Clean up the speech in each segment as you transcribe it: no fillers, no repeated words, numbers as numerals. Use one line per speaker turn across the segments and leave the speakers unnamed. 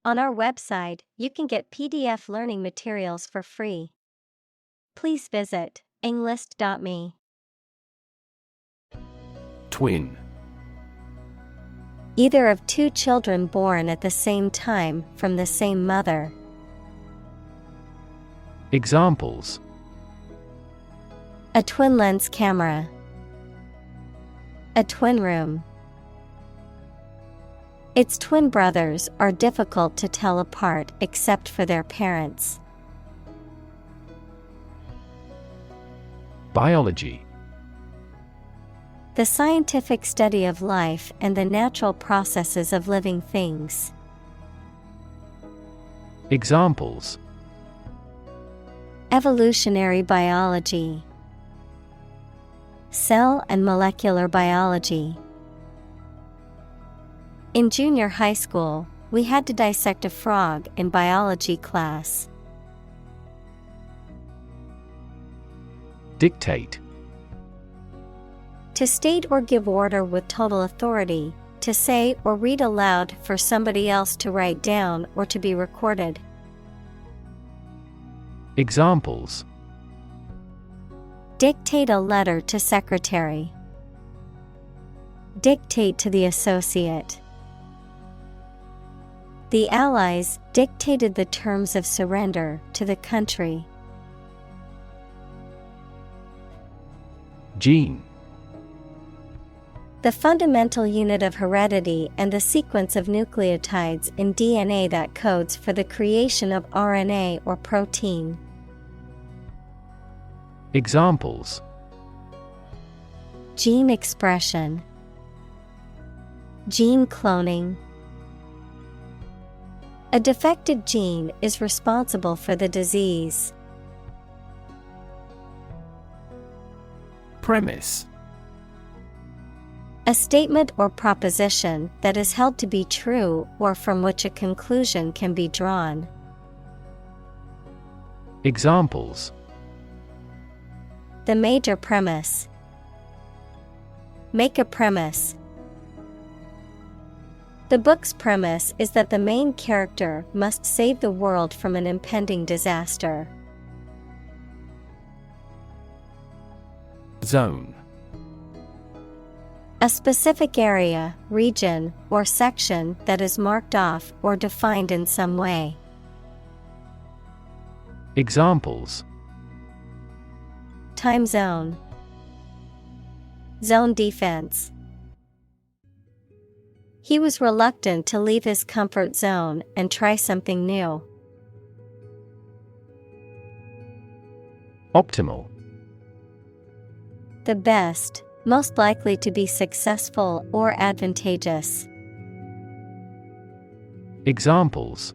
On our website, you can get PDF learning materials for free. Please visit englist.me.
Twin.
Either of two children born at the same time from the same mother.
Examples:
A twin lens camera. A twin room. Its twin brothers are difficult to tell apart except for their parents.
Biology.
The scientific study of life and the natural processes of living things.
Examples:
Evolutionary biology. Cell and molecular biology. In junior high school, we had to dissect a frog in biology class.
Dictate.
To state or give order with total authority, to say or read aloud for somebody else to write down or to be recorded.
Examples:
Dictate a letter to secretary. Dictate to the associate. The Allies dictated the terms of surrender to the country.
Gene.
The fundamental unit of heredity and the sequence of nucleotides in DNA that codes for the creation of RNA or protein.
Examples:
Gene expression. Gene cloning. A defective gene is responsible for the disease.
Premise.
A statement or proposition that is held to be true or from which a conclusion can be drawn.
Examples:
The major premise. Make a premise. The book's premise is that the main character must save the world from an impending disaster.
Zone.
A specific area, region, or section that is marked off or defined in some way.
Examples:
Time zone. Zone defense. He was reluctant to leave his comfort zone and try something new.
Optimal.
The best, most likely to be successful or advantageous.
Examples: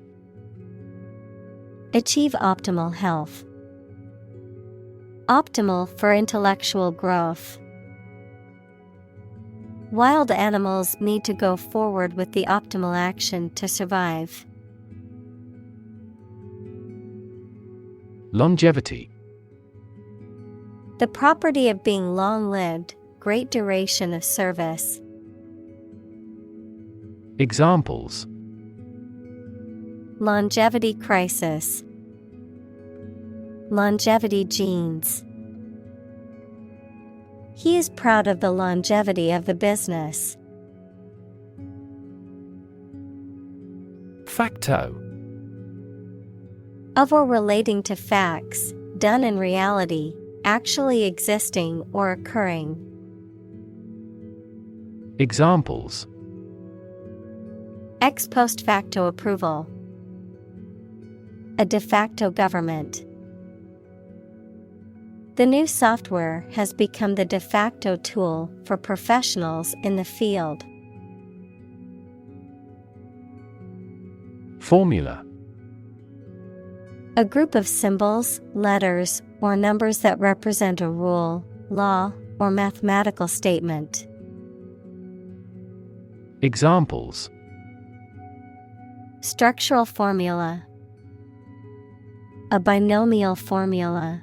Achieve optimal health. Optimal for intellectual growth. Wild animals need to go forward with the optimal action to survive.
Longevity.
The property of being long-lived, great duration of service.
Examples:
Longevity crisis. Longevity genes. He is proud of the longevity of the business.
Facto.
Of or relating to facts, done in reality, actually existing or occurring.
Examples:
Ex post facto approval. A de facto government. The new software has become the de facto tool for professionals in the field.
Formula.
A group of symbols, letters, or numbers that represent a rule, law, or mathematical statement.
Examples:
Structural formula. A binomial formula.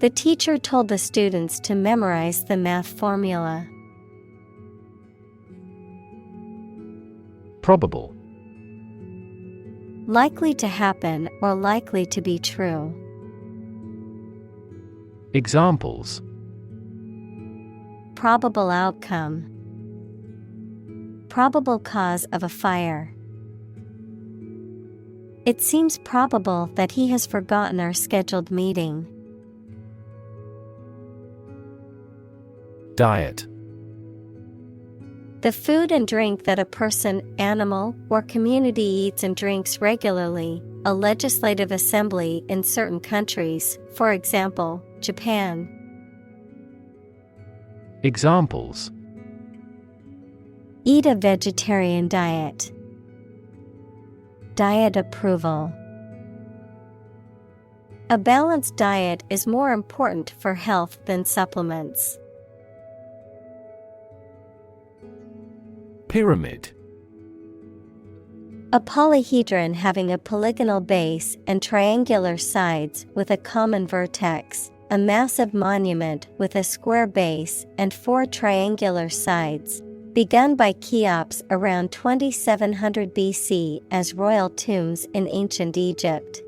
The teacher told the students to memorize the math formula.
Probable.
Likely to happen or likely to be true.
Examples:
Probable outcome. Probable cause of a fire. It seems probable that he has forgotten our scheduled meeting.
Diet.
The food and drink that a person, animal, or community eats and drinks regularly, a legislative assembly in certain countries, for example, Japan.
Examples:
Eat a vegetarian diet. Diet approval. A balanced diet is more important for health than supplements.
Pyramid.
A polyhedron having a polygonal base and triangular sides with a common vertex. A massive monument with a square base and 4 triangular sides. Begun by Cheops around 2700 BC as royal tombs in ancient Egypt.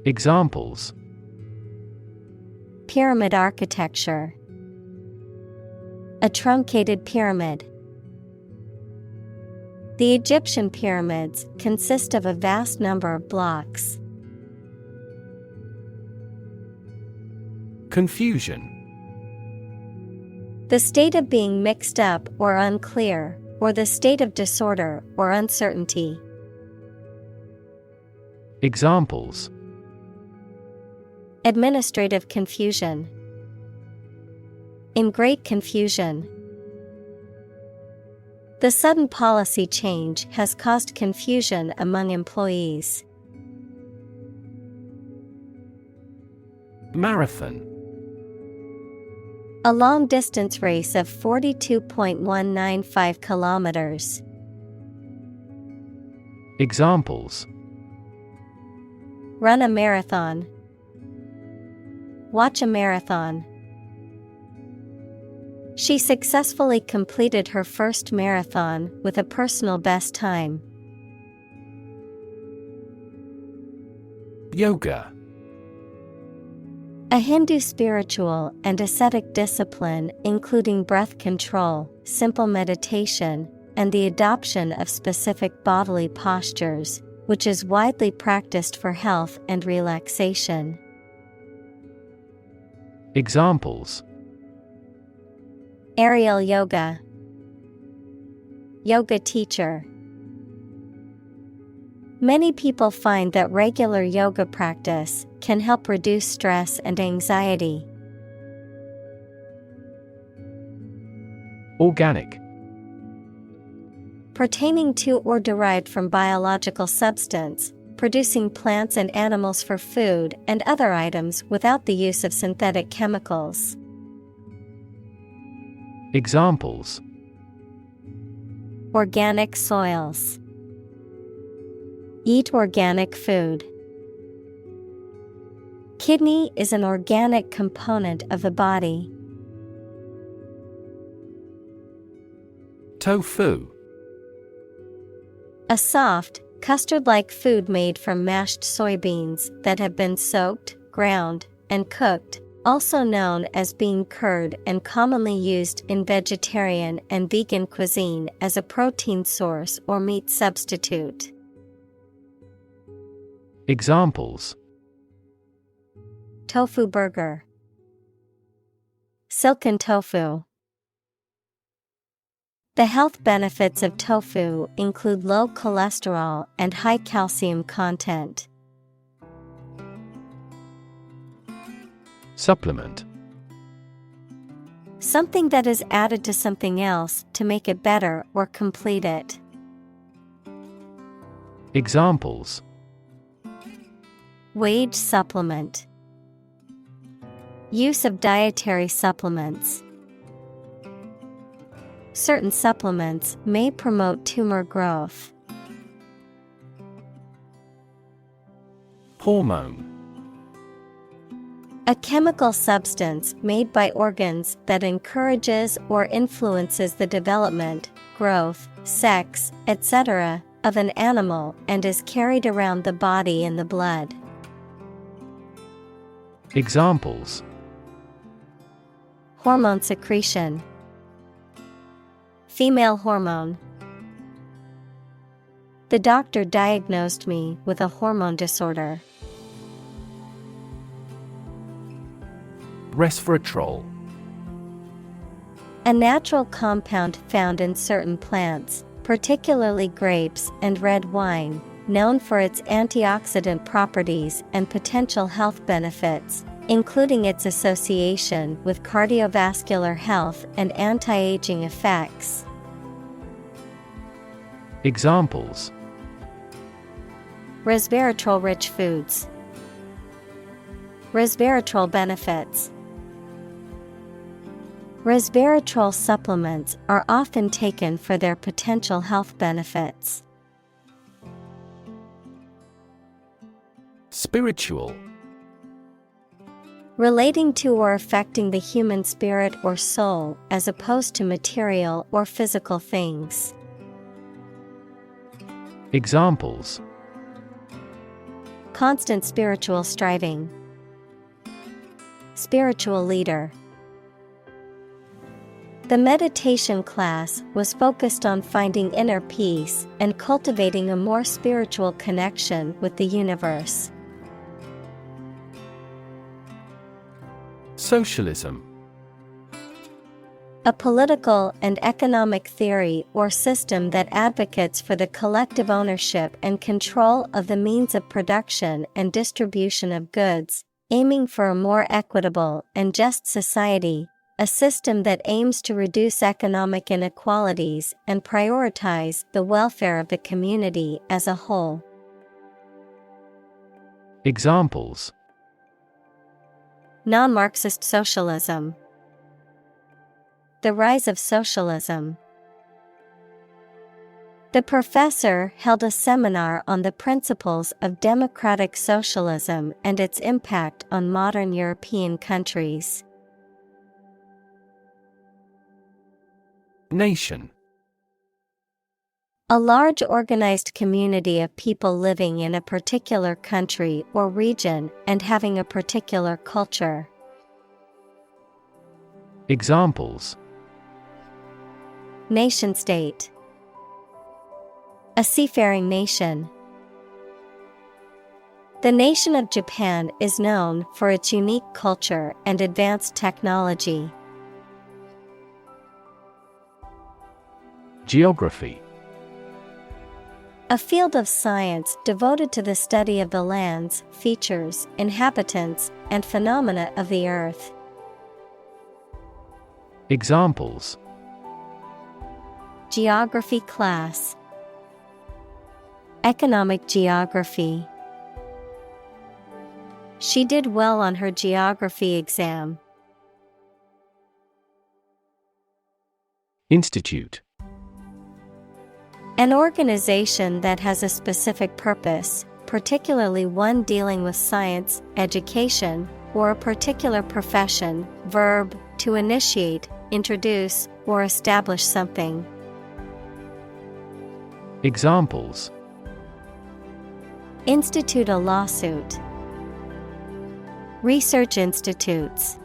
Examples:
Pyramid architecture. A truncated pyramid. The Egyptian pyramids consist of a vast number of blocks.
Confusion.
The state of being mixed up or unclear, or the state of disorder or uncertainty.
Examples:
Administrative confusion. In great confusion. The sudden policy change has caused confusion among employees.
Marathon.
A long-distance race of 42.195 kilometers.
Examples:
Run a marathon. Watch a marathon. She successfully completed her first marathon with a personal best time.
Yoga.
A Hindu spiritual and ascetic discipline including breath control, simple meditation, and the adoption of specific bodily postures, which is widely practiced for health and relaxation.
Examples:
Aerial yoga. Yoga teacher. Many people find that regular yoga practice can help reduce stress and anxiety.
Organic.
Pertaining to or derived from biological substance, producing plants and animals for food and other items without the use of synthetic chemicals.
Examples:
Organic soils. Eat organic food. Kidney is an organic component of the body.
Tofu.
A soft, custard-like food made from mashed soybeans that have been soaked, ground, and cooked, also known as bean curd and commonly used in vegetarian and vegan cuisine as a protein source or meat substitute.
Examples:
Tofu burger. Silken tofu. The health benefits of tofu include low cholesterol and high calcium content.
Supplement.
Something that is added to something else to make it better or complete it.
Examples:
Wage supplement. Use of dietary supplements. Certain supplements may promote tumor growth.
Hormone.
A chemical substance made by organs that encourages or influences the development, growth, sex, etc., of an animal and is carried around the body in the blood.
Examples:
Hormone secretion. Female hormone. The doctor diagnosed me with a hormone disorder.
Resveratrol.
A natural compound found in certain plants, particularly grapes and red wine, known for its antioxidant properties and potential health benefits, including its association with cardiovascular health and anti-aging effects.
Examples:
Resveratrol-rich foods. Resveratrol benefits. Resveratrol supplements are often taken for their potential health benefits.
Spiritual.
Relating to or affecting the human spirit or soul as opposed to material or physical things.
Examples:
Constant spiritual striving. Spiritual leader. The meditation class was focused on finding inner peace and cultivating a more spiritual connection with the universe.
Socialism.
A political and economic theory or system that advocates for the collective ownership and control of the means of production and distribution of goods, aiming for a more equitable and just society, a system that aims to reduce economic inequalities and prioritize the welfare of the community as a whole.
Examples:
Non-Marxist socialism. The rise of socialism. The professor held a seminar on the principles of democratic socialism and its impact on modern European countries.
Nation.
A large organized community of people living in a particular country or region and having a particular culture.
Examples:
Nation-state. A seafaring nation. The nation of Japan is known for its unique culture and advanced technology.
Geography.
A field of science devoted to the study of the lands, features, inhabitants, and phenomena of the earth.
Examples:
Geography class. Economic geography. She did well on her geography exam.
Institute.
An organization that has a specific purpose, particularly one dealing with science, education, or a particular profession. Verb, to initiate, introduce, or establish something.
Examples:
Institute a lawsuit. Research institutes.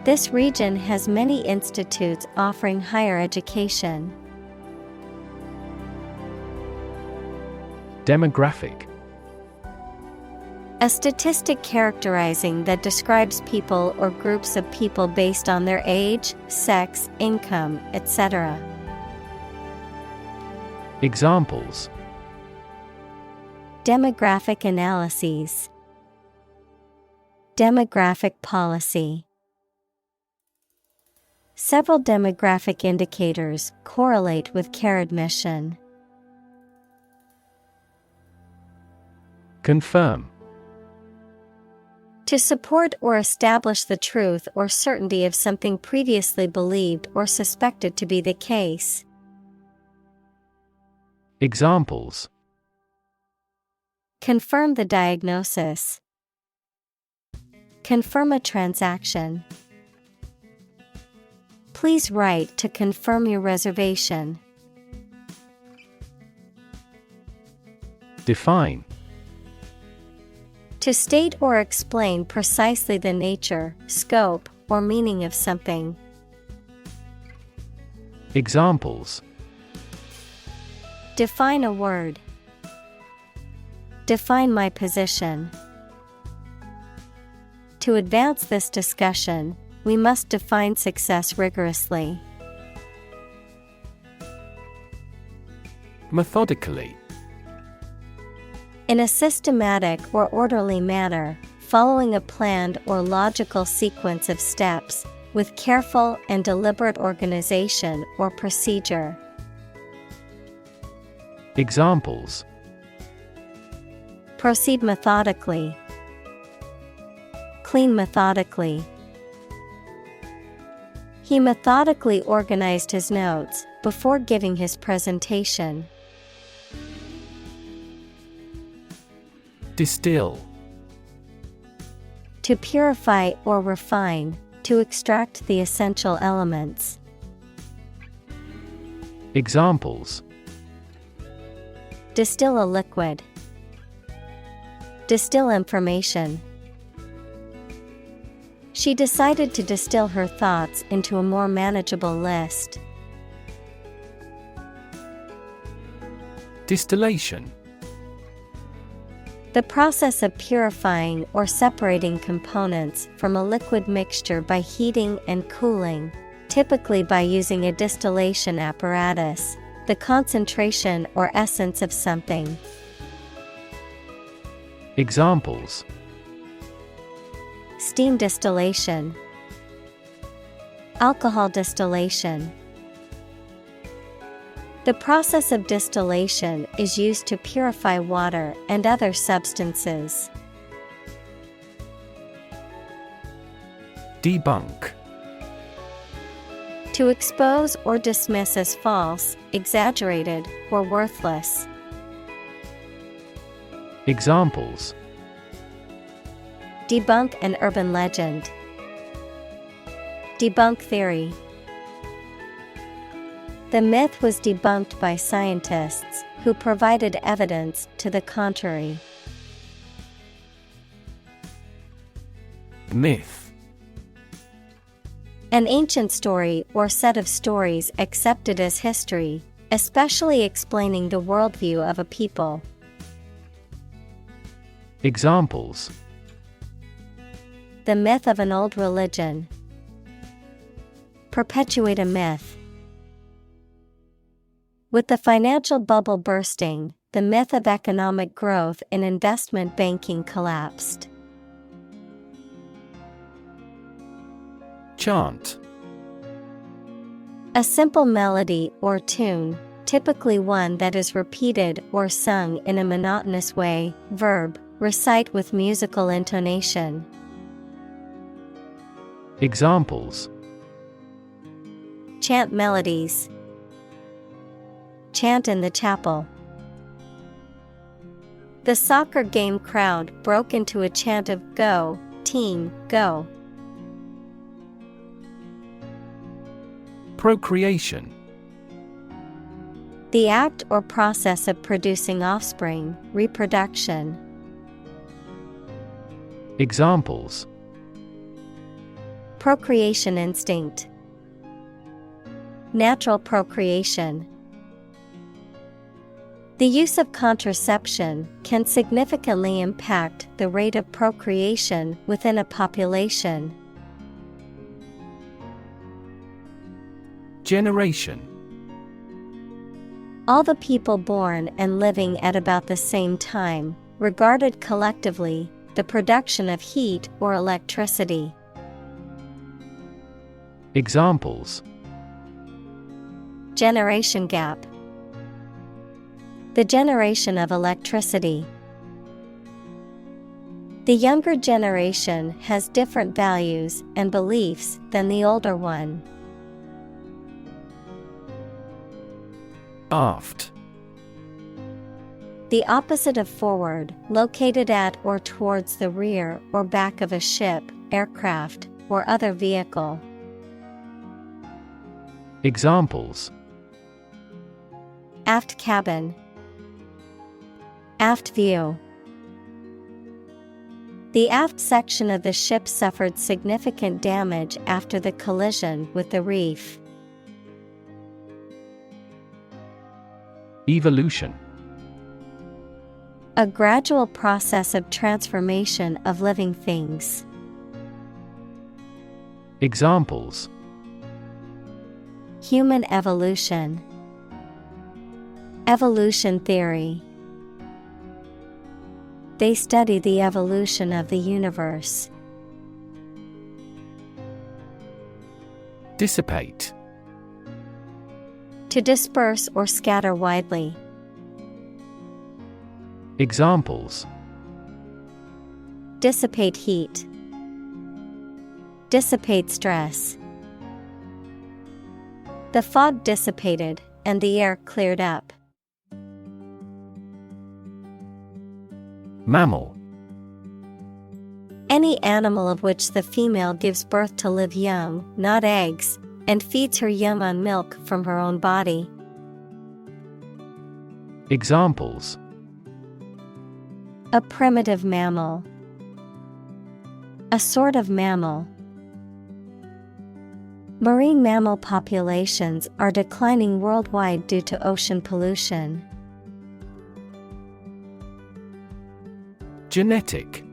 This region has many institutes offering higher education.
Demographic.
A statistic characterizing that describes people or groups of people based on their age, sex, income, etc.
Examples:
Demographic analyses. Demographic policy. Several demographic indicators correlate with care admission.
Confirm.
To support or establish the truth or certainty of something previously believed or suspected to be the case.
Examples:
Confirm the diagnosis. Confirm a transaction. Please write to confirm your reservation.
Define.
To state or explain precisely the nature, scope, or meaning of something.
Examples.
Define a word. Define my position. To advance this discussion, we must define success rigorously.
Methodically.
In a systematic or orderly manner, following a planned or logical sequence of steps, with careful and deliberate organization or procedure.
Examples.
Proceed methodically. Clean methodically. He methodically organized his notes before giving his presentation.
Distill.
To purify or refine, to extract the essential elements.
Examples.
Distill a liquid. Distill information. She decided to distill her thoughts into a more manageable list.
Distillation.
The process of purifying or separating components from a liquid mixture by heating and cooling, typically by using a distillation apparatus, the concentration or essence of something.
Examples.
Steam distillation. Alcohol distillation. The process of distillation is used to purify water and other substances.
Debunk.
To expose or dismiss as false, exaggerated, or worthless.
Examples.
Debunk an urban legend. Debunk theory. The myth was debunked by scientists who provided evidence to the contrary.
Myth.
An ancient story or set of stories accepted as history, especially explaining the worldview of a people.
Examples.
The myth of an old religion. Perpetuate a myth. With the financial bubble bursting, the myth of economic growth in investment banking collapsed.
Chant.
A simple melody or tune, typically one that is repeated or sung in a monotonous way. Verb, recite with musical intonation.
Examples.
Chant melodies. Chant in the chapel. The soccer game crowd broke into a chant of "Go, team, go."
Procreation.
The act or process of producing offspring, reproduction.
Examples.
Procreation instinct. Natural procreation. The use of contraception can significantly impact the rate of procreation within a population.
Generation.
All the people born and living at about the same time, regarded collectively, the production of heat or electricity.
Examples.
Generation gap. The generation of electricity. The younger generation has different values and beliefs than the older one.
Aft.
The opposite of forward, located at or towards the rear or back of a ship, aircraft, or other vehicle.
Examples.
Aft cabin. Aft view. The aft section of the ship suffered significant damage after the collision with the reef.
Evolution.
A gradual process of transformation of living things.
Examples:
Human evolution. Evolution theory. They study the evolution of the universe.
Dissipate.
To disperse or scatter widely.
Examples:
Dissipate heat. Dissipate stress. The fog dissipated and the air cleared up.
Mammal.
Any animal of which the female gives birth to live young, not eggs, and feeds her young on milk from her own body.
Examples:
A primitive mammal. A sort of mammal. Marine mammal populations are declining worldwide due to ocean pollution.
Genetic.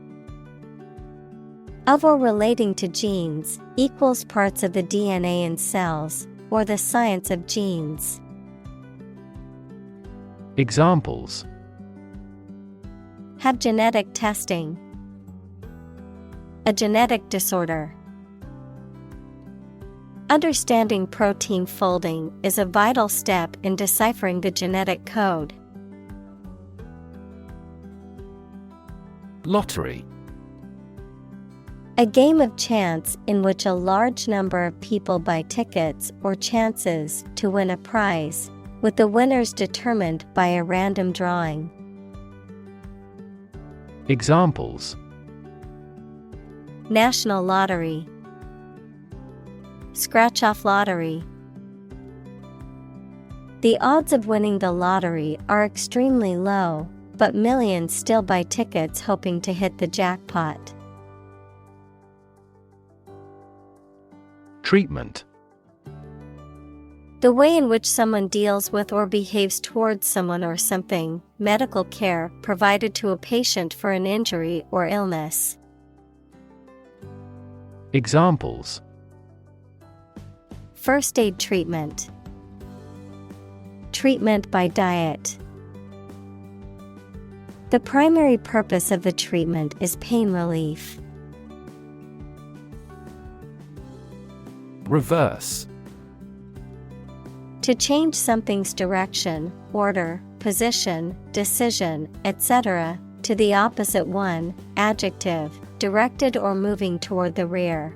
Of or relating to genes, equals parts of the DNA in cells, or the science of genes.
Examples:
Have genetic testing. A genetic disorder. Understanding protein folding is a vital step in deciphering the genetic code.
Lottery.
A game of chance in which a large number of people buy tickets or chances to win a prize, with the winners determined by a random drawing.
Examples:
National lottery. Scratch-off lottery. The odds of winning the lottery are extremely low, but millions still buy tickets hoping to hit the jackpot.
Treatment.
The way in which someone deals with or behaves towards someone or something, medical care provided to a patient for an injury or illness.
Examples:
First aid treatment. Treatment by diet. The primary purpose of the treatment is pain relief.
Reverse.
To change something's direction, order, position, decision, etc., to the opposite one, adjective, directed or moving toward the rear.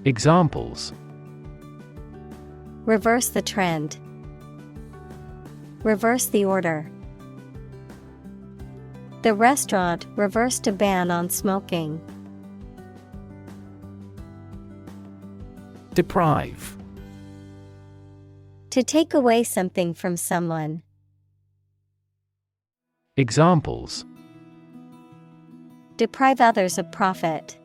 Examples:
Reverse the trend. Reverse the order. The restaurant reversed a ban on smoking.
Deprive.
To take away something from someone.
Examples:
Deprive others of profit.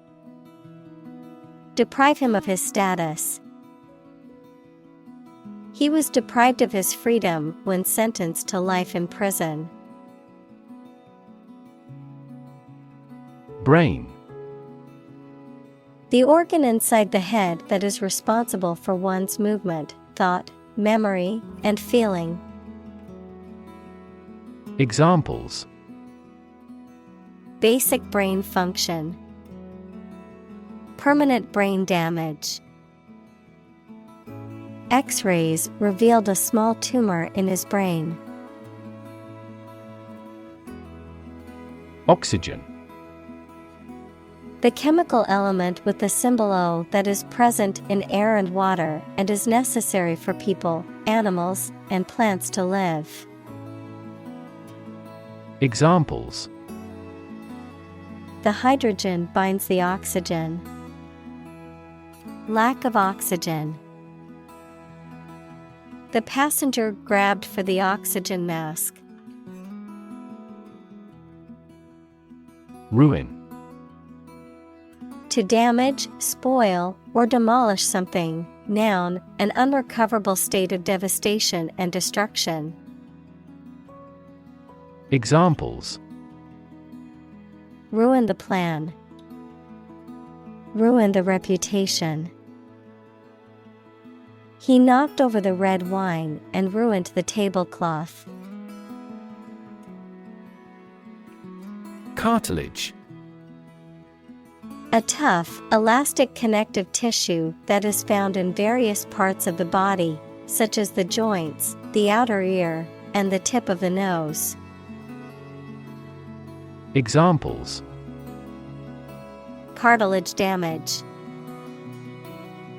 Deprive him of his status. He was deprived of his freedom when sentenced to life in prison.
Brain.
The organ inside the head that is responsible for one's movement, thought, memory, and feeling.
Examples:
Basic brain function. Permanent brain damage. X-rays revealed a small tumor in his brain.
Oxygen.
The chemical element with the symbol O that is present in air and water and is necessary for people, animals, and plants to live.
Examples:
The hydrogen binds the oxygen. Lack of oxygen. The passenger grabbed for the oxygen mask.
Ruin.
To damage, spoil, or demolish something. Noun, an unrecoverable state of devastation and destruction.
Examples:
Ruin the plan. Ruin the reputation. He knocked over the red wine and ruined the tablecloth.
Cartilage.
A tough, elastic connective tissue that is found in various parts of the body, such as the joints, the outer ear, and the tip of the nose.
Examples:
Cartilage damage.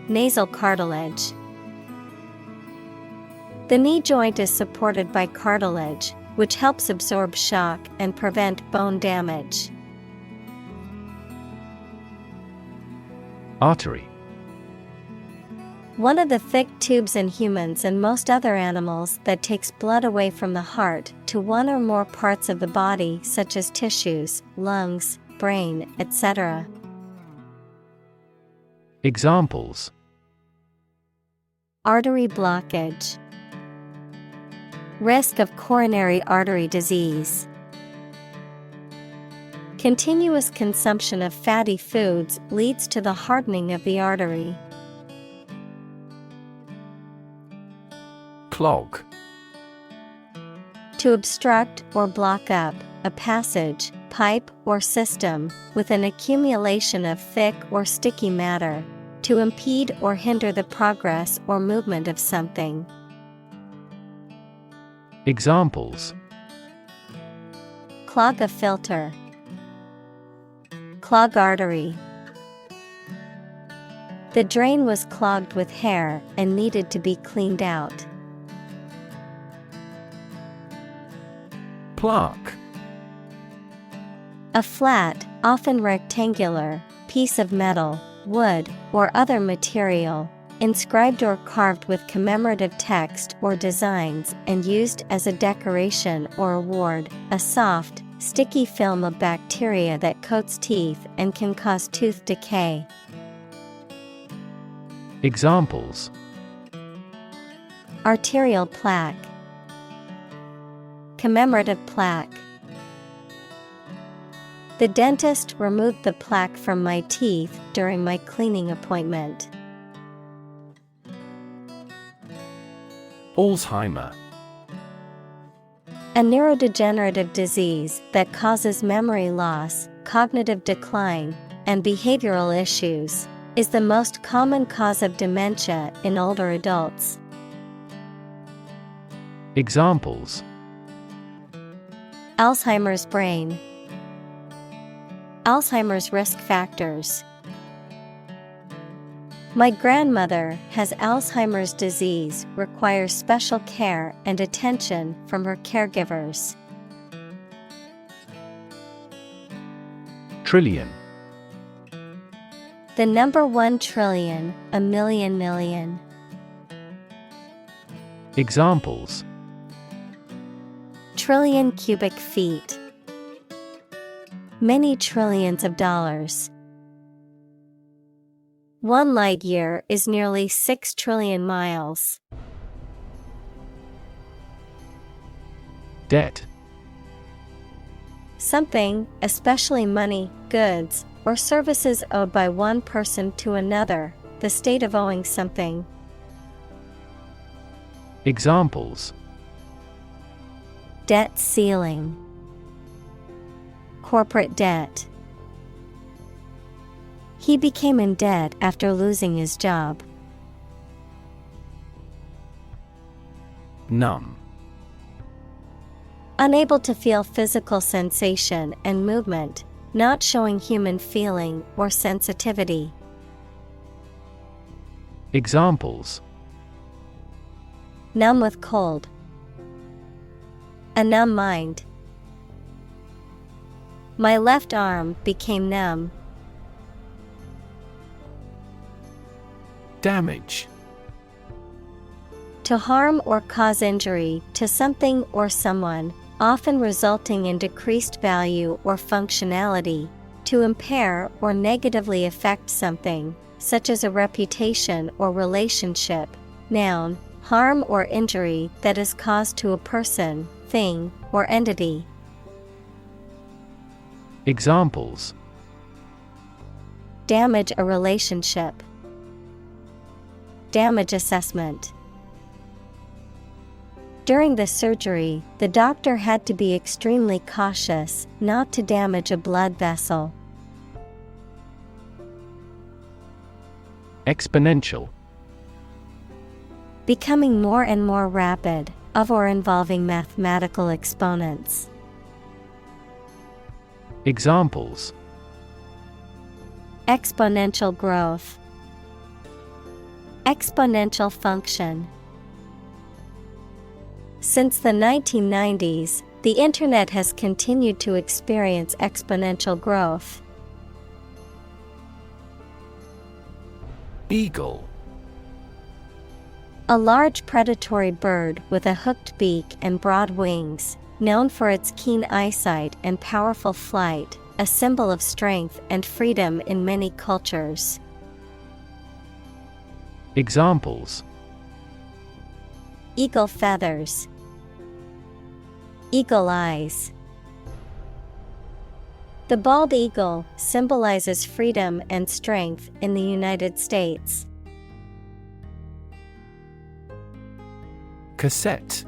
Nasal cartilage. The knee joint is supported by cartilage, which helps absorb shock and prevent bone damage.
Artery.
One of the thick tubes in humans and most other animals that takes blood away from the heart to one or more parts of the body, such as tissues, lungs, brain, etc.
Examples:
Artery blockage. Risk of coronary artery disease. Continuous consumption of fatty foods leads to the hardening of the artery.
Clog.
To obstruct or block up a passage, pipe, or system with an accumulation of thick or sticky matter, to impede or hinder the progress or movement of something.
Examples:
Clog a filter. Clog artery. The drain was clogged with hair and needed to be cleaned out.
Plaque.
A flat, often rectangular, piece of metal, wood, or other material, inscribed or carved with commemorative text or designs and used as a decoration or award, a soft, sticky film of bacteria that coats teeth and can cause tooth decay.
Examples:
Arterial plaque. Commemorative plaque. The dentist removed the plaque from my teeth during my cleaning appointment.
Alzheimer.
A neurodegenerative disease that causes memory loss, cognitive decline, and behavioral issues, is the most common cause of dementia in older adults.
Examples:
Alzheimer's brain. Alzheimer's risk factors. My grandmother has Alzheimer's disease, requires special care and attention from her caregivers.
Trillion.
The number 1 trillion, a million million.
Examples:
Trillion cubic feet. Many trillions of dollars. 1 light year is nearly 6 trillion miles.
Debt.
Something, especially money, goods, or services owed by one person to another, the state of owing something.
Examples:
Debt ceiling. Corporate debt. He became in debt after losing his job.
Numb.
Unable to feel physical sensation and movement, not showing human feeling or sensitivity.
Examples:
Numb with cold. A numb mind. My left arm became numb.
Damage.
To harm or cause injury to something or someone, often resulting in decreased value or functionality, to impair or negatively affect something, such as a reputation or relationship. Noun, harm or injury that is caused to a person, thing, or entity.
Examples:
Damage a relationship. Damage assessment. During the surgery, the doctor had to be extremely cautious not to damage a blood vessel.
Exponential.
Becoming more and more rapid, of or involving mathematical exponents.
Examples:
Exponential growth. Exponential function. Since the 1990s, the Internet has continued to experience exponential growth.
Eagle.
A large predatory bird with a hooked beak and broad wings, known for its keen eyesight and powerful flight, a symbol of strength and freedom in many cultures.
Examples:
Eagle feathers. Eagle eyes. The bald eagle symbolizes freedom and strength in the United States.
Cassette.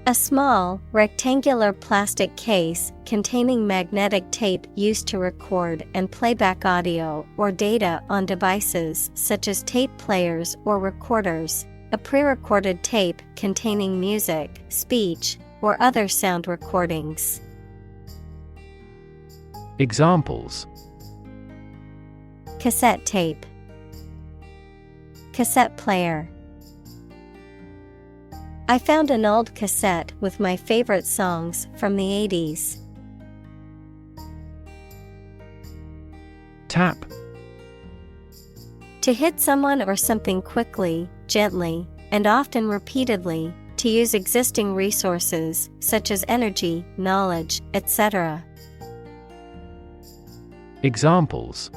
A small, rectangular plastic case containing magnetic tape used to record and playback audio or data on devices such as tape players or recorders. A pre-recorded tape containing music, speech, or other sound recordings.
Examples:
Cassette tape. Cassette player. I found an old cassette with my favorite songs from the 80s.
Tap.
To hit someone or something quickly, gently, and often repeatedly, to use existing resources, such as energy, knowledge, etc.
Examples: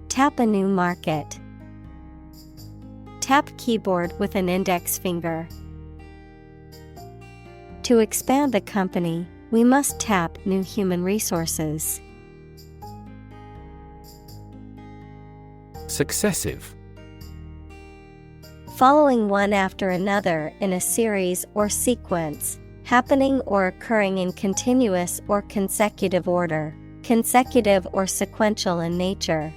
Tap a new market. Tap keyboard with an index finger. To expand the company, we must tap new human resources.
Successive.
Following one after another in a series or sequence, happening or occurring in continuous or consecutive order, consecutive or sequential in nature.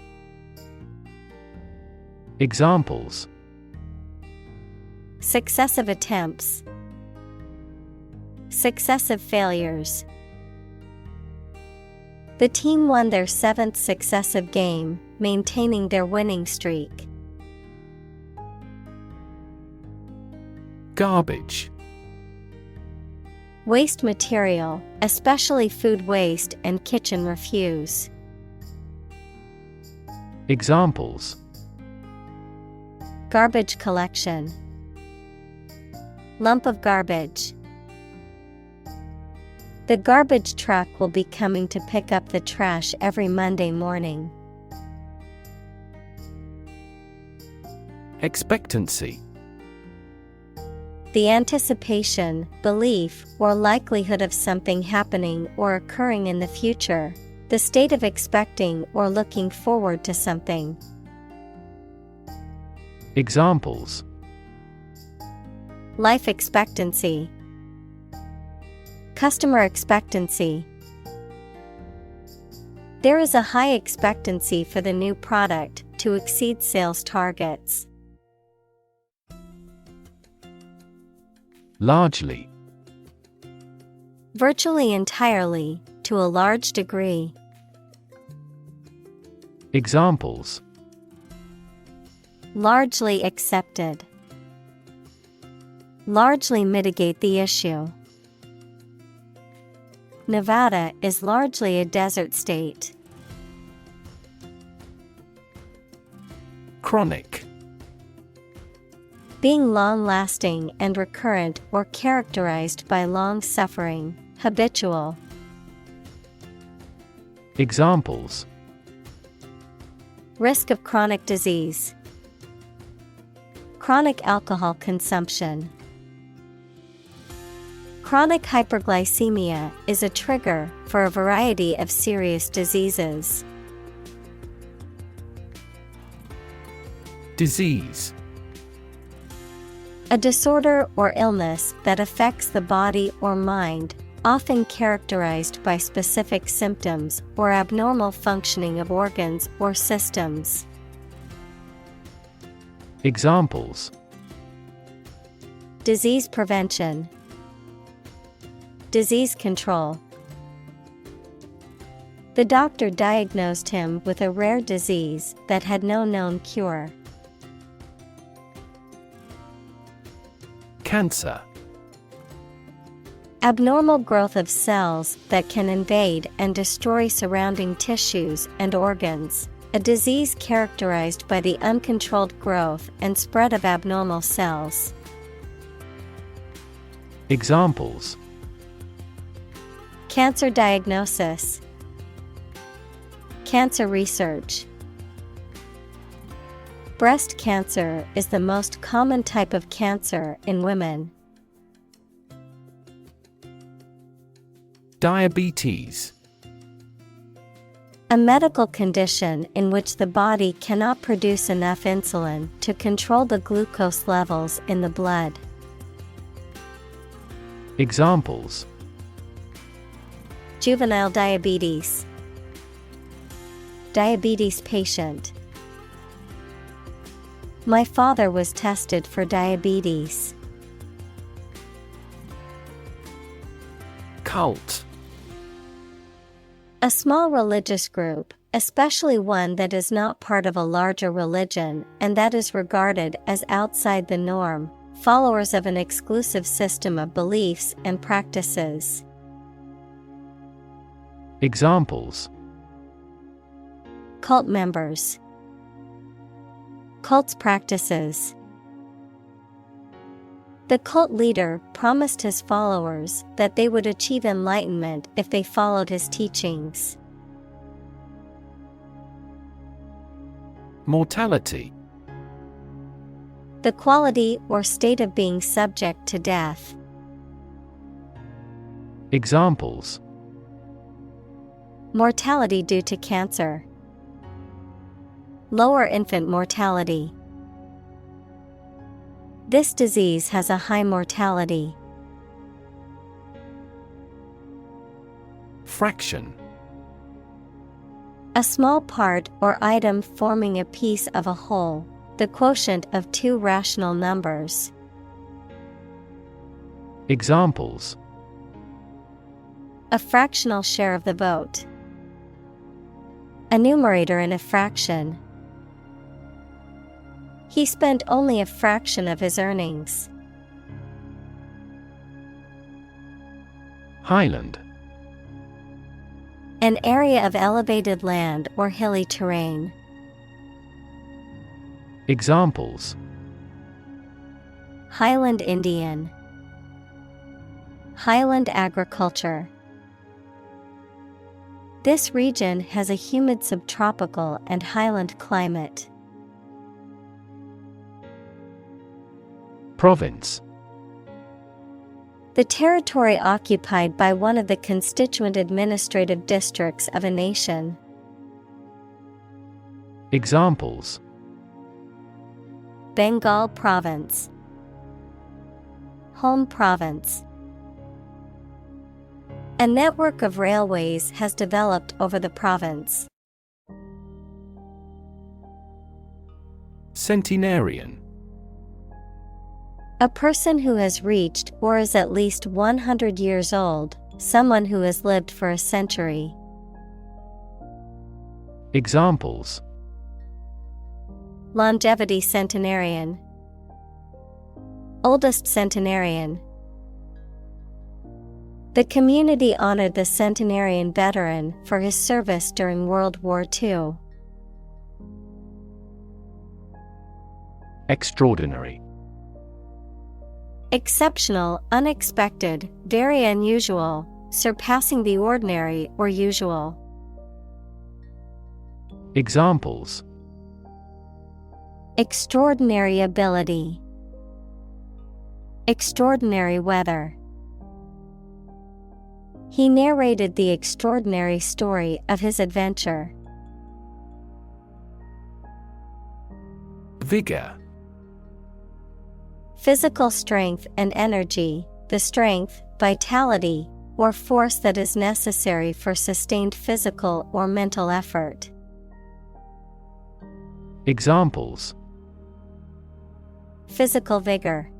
Examples:
Successive attempts. Successive failures. The team won their 7th successive game, maintaining their winning streak.
Garbage.
Waste material, especially food waste and kitchen refuse.
Examples:
Garbage collection. Lump of garbage. The garbage truck will be coming to pick up the trash every Monday morning.
Expectancy.
The anticipation, belief, or likelihood of something happening or occurring in the future. The state of expecting or looking forward to something.
Examples:
Life expectancy. Customer expectancy. There is a high expectancy for the new product to exceed sales targets.
Largely.
Virtually entirely, to a large degree.
Examples:
Largely accepted. Largely mitigate the issue. Nevada is largely a desert state.
Chronic.
Being long-lasting and recurrent or characterized by long suffering, habitual.
Examples:
Risk of chronic disease. Chronic alcohol consumption. Chronic hyperglycemia is a trigger for a variety of serious diseases.
Disease.
A disorder or illness that affects the body or mind, often characterized by specific symptoms or abnormal functioning of organs or systems.
Examples:
Disease prevention. Disease control. The doctor diagnosed him with a rare disease that had no known cure.
Cancer.
Abnormal growth of cells that can invade and destroy surrounding tissues and organs. A disease characterized by the uncontrolled growth and spread of abnormal cells.
Examples:
Cancer diagnosis. Cancer research. Breast cancer is the most common type of cancer in women.
Diabetes.
A medical condition in which the body cannot produce enough insulin to control the glucose levels in the blood.
Examples:
Juvenile diabetes. Diabetes patient. My father was tested for diabetes.
Cult.
A small religious group, especially one that is not part of a larger religion and that is regarded as outside the norm, followers of an exclusive system of beliefs and practices.
Examples:
Cult members. Cult's practices. The cult leader promised his followers that they would achieve enlightenment if they followed his teachings.
Mortality.
The quality or state of being subject to death.
Examples:
Mortality due to cancer. Lower infant mortality. This disease has a high mortality.
Fraction.
A small part or item forming a piece of a whole, the quotient of two rational numbers.
Examples:
A fractional share of the vote. A numerator in a fraction. He spent only a fraction of his earnings.
Highland.
An area of elevated land or hilly terrain.
Examples:
Highland Indian. Highland agriculture. This region has a humid subtropical and highland climate.
Province.
The territory occupied by one of the constituent administrative districts of a nation.
Examples:
Bengal Province. Home Province. A network of railways has developed over the province.
Centenarian.
A person who has reached or is at least 100 years old, someone who has lived for a century.
Examples:
Longevity centenarian. Oldest centenarian. The community honored the centenarian veteran for his service during World War II.
Extraordinary.
Exceptional, unexpected, very unusual, surpassing the ordinary or usual.
Examples:
Extraordinary ability. Extraordinary weather. He narrated the extraordinary story of his adventure.
Vigor.
Physical strength and energy, the strength, vitality, or force that is necessary for sustained physical or mental effort.
Examples:
Physical vigor.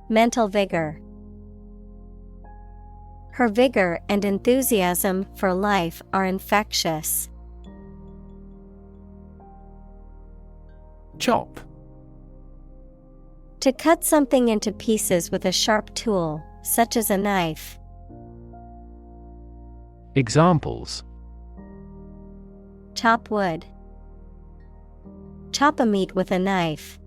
Mental vigor. Her vigor and enthusiasm for life are infectious.
Chop.
To cut something into pieces with a sharp tool, such as a knife.
Examples:
Chop wood. Chop a meat with a knife.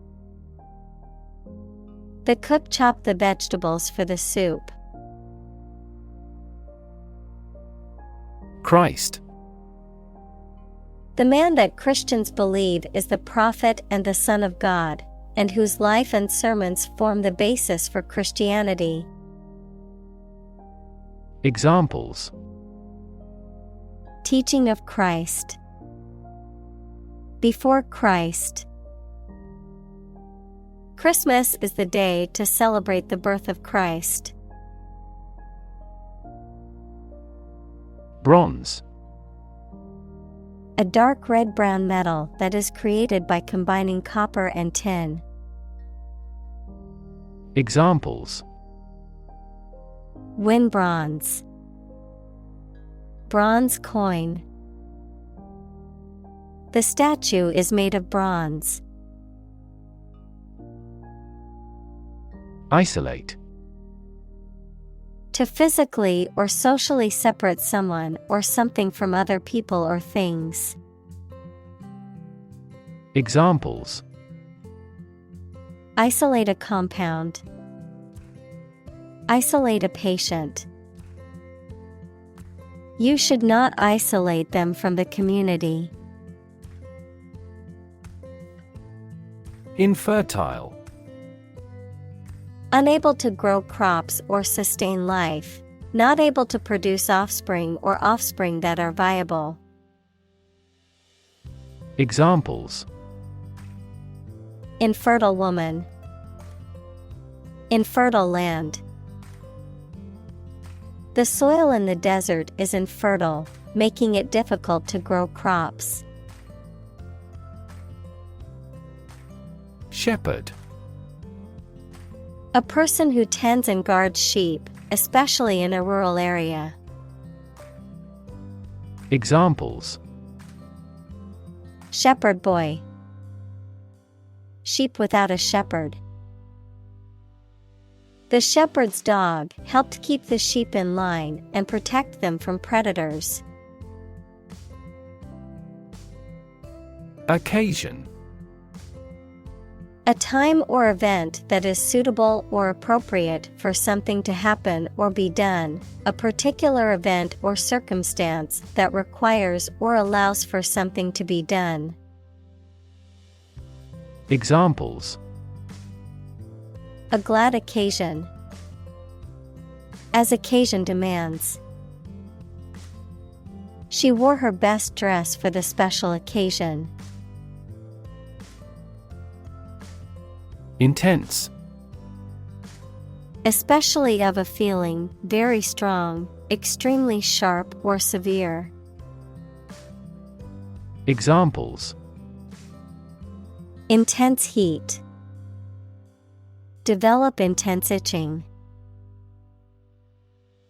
The cook chopped the vegetables for the soup.
Christ.
The man that Christians believe is the prophet and the Son of God, and whose life and sermons form the basis for Christianity.
Examples:
Teaching of Christ. Before Christ. Christmas is the day to celebrate the birth of Christ.
Bronze.
A dark red-brown metal that is created by combining copper and tin.
Examples:
Win bronze. Bronze coin. The statue is made of bronze.
Isolate.
To physically or socially separate someone or something from other people or things.
Examples:
Isolate a compound. Isolate a patient. You should not isolate them from the community.
Infertile.
Unable to grow crops or sustain life. Not able to produce offspring or offspring that are viable.
Examples:
Infertile woman. Infertile land. The soil in the desert is infertile, making it difficult to grow crops.
Shepherd.
A person who tends and guards sheep, especially in a rural area.
Examples:
Shepherd boy. Sheep without a shepherd. The shepherd's dog helped keep the sheep in line and protect them from predators.
Occasion.
A time or event that is suitable or appropriate for something to happen or be done, a particular event or circumstance that requires or allows for something to be done.
Examples:
A glad occasion. As occasion demands. She wore her best dress for the special occasion.
Intense.
Especially of a feeling, very strong, extremely sharp or severe.
Examples:
Intense heat. Develop intense itching.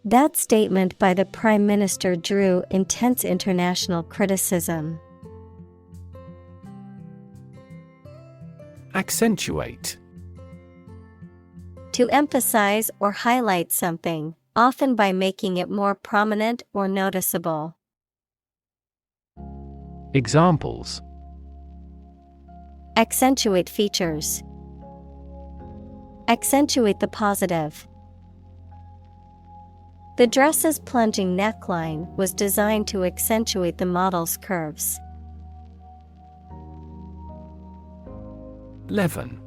That statement by the Prime Minister drew intense international criticism.
Accentuate.
To emphasize or highlight something, often by making it more prominent or noticeable.
Examples:
Accentuate features. Accentuate the positive. The dress's plunging neckline was designed to accentuate the model's curves.
Leaven.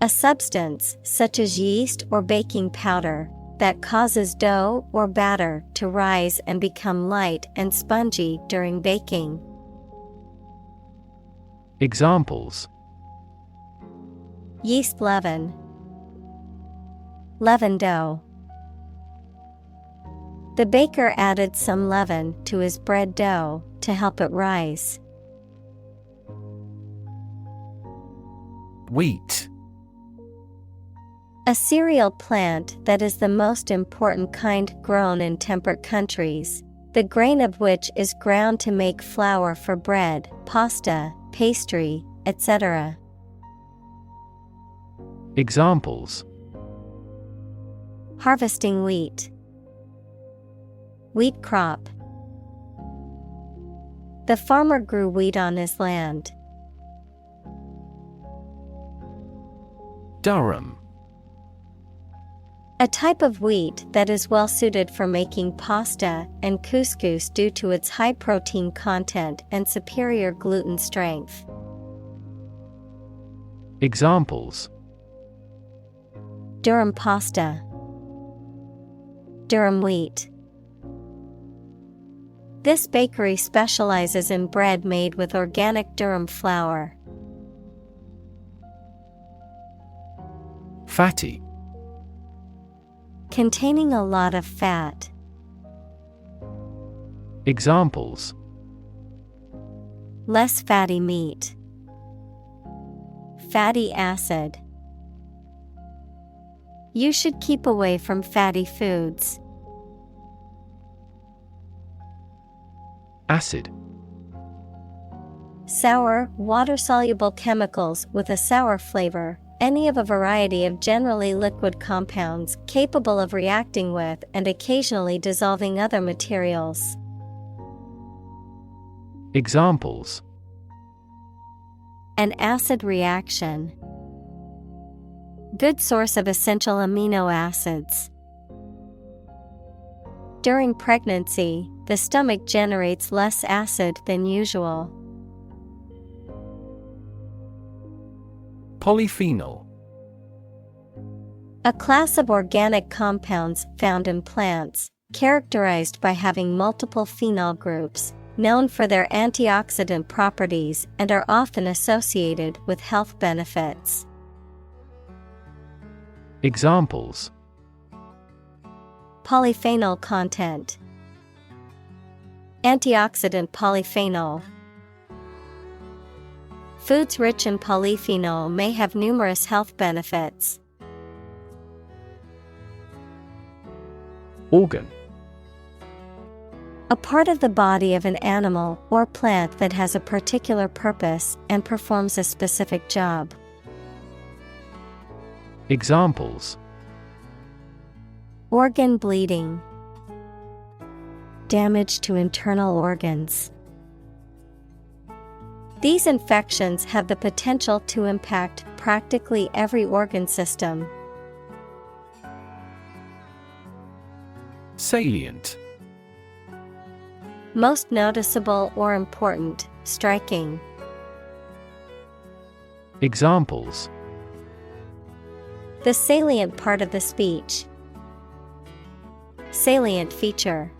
A substance, such as yeast or baking powder, that causes dough or batter to rise and become light and spongy during baking.
Examples:
Yeast leaven, leaven dough. The baker added some leaven to his bread dough to help it rise.
Wheat.
A cereal plant that is the most important kind grown in temperate countries, the grain of which is ground to make flour for bread, pasta, pastry, etc.
Examples:
Harvesting wheat, wheat crop. The farmer grew wheat on his land.
Durum.
A type of wheat that is well suited for making pasta and couscous due to its high protein content and superior gluten strength.
Examples:
Durum pasta, durum wheat. This bakery specializes in bread made with organic durum flour.
Fatty.
Containing a lot of fat.
Examples:
Less fatty meat, fatty acid. You should keep away from fatty foods.
Acid.
Sour, water-soluble chemicals with a sour flavor, any of a variety of generally liquid compounds capable of reacting with and occasionally dissolving other materials.
Examples:
An acid reaction. Good source of essential amino acids. During pregnancy, the stomach generates less acid than usual.
Polyphenol.
A class of organic compounds found in plants, characterized by having multiple phenol groups, known for their antioxidant properties and are often associated with health benefits.
Examples:
Polyphenol content. Antioxidant polyphenol. Foods rich in polyphenol may have numerous health benefits.
Organ.
A part of the body of an animal or plant that has a particular purpose and performs a specific job.
Examples:
Organ bleeding. Damage to internal organs. These infections have the potential to impact practically every organ system.
Salient.
Most noticeable or important, striking.
Examples:
The salient part of the speech. Salient feature.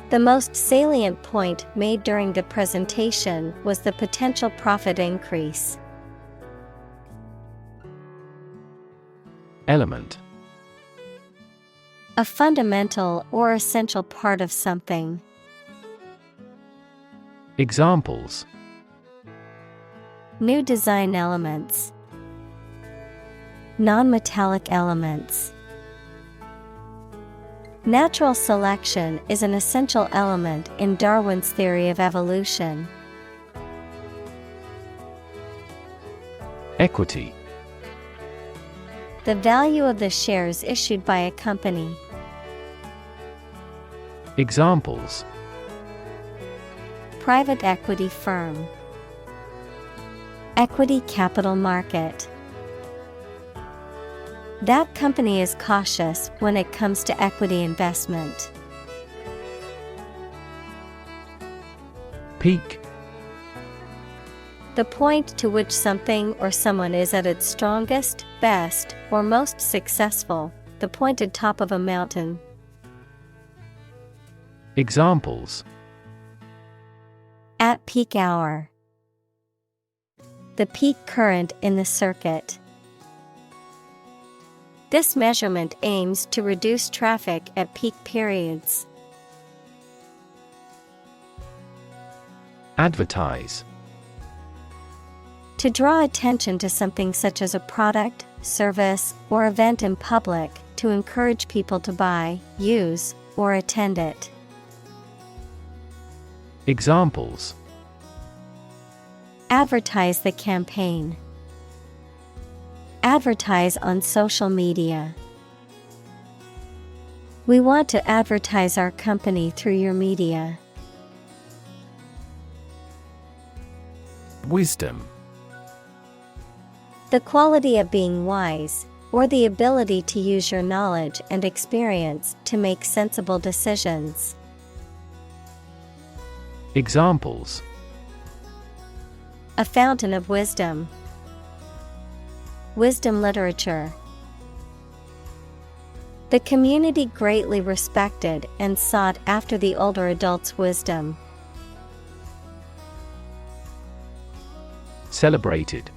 The most salient point made during the presentation was the potential profit increase.
Element.
A fundamental or essential part of something.
Examples:
New design elements. Non-metallic elements. Natural selection is an essential element in Darwin's theory of evolution.
Equity.
The value of the shares issued by a company.
Examples:
Private equity firm. Equity capital market. That company is cautious when it comes to equity investment.
Peak.
The point to which something or someone is at its strongest, best, or most successful, the pointed top of a mountain.
Examples:
At peak hour. The peak current in the circuit. This measurement aims to reduce traffic at peak periods.
Advertise.
To draw attention to something such as a product, service, or event in public, to encourage people to buy, use, or attend it.
Examples:
Advertise the campaign. Advertise on social media. We want to advertise our company through your media.
Wisdom.
The quality of being wise, or the ability to use your knowledge and experience to make sensible decisions.
Examples:
A fountain of wisdom. Wisdom literature. The community greatly respected and sought after the older adult's wisdom.
Celebrated.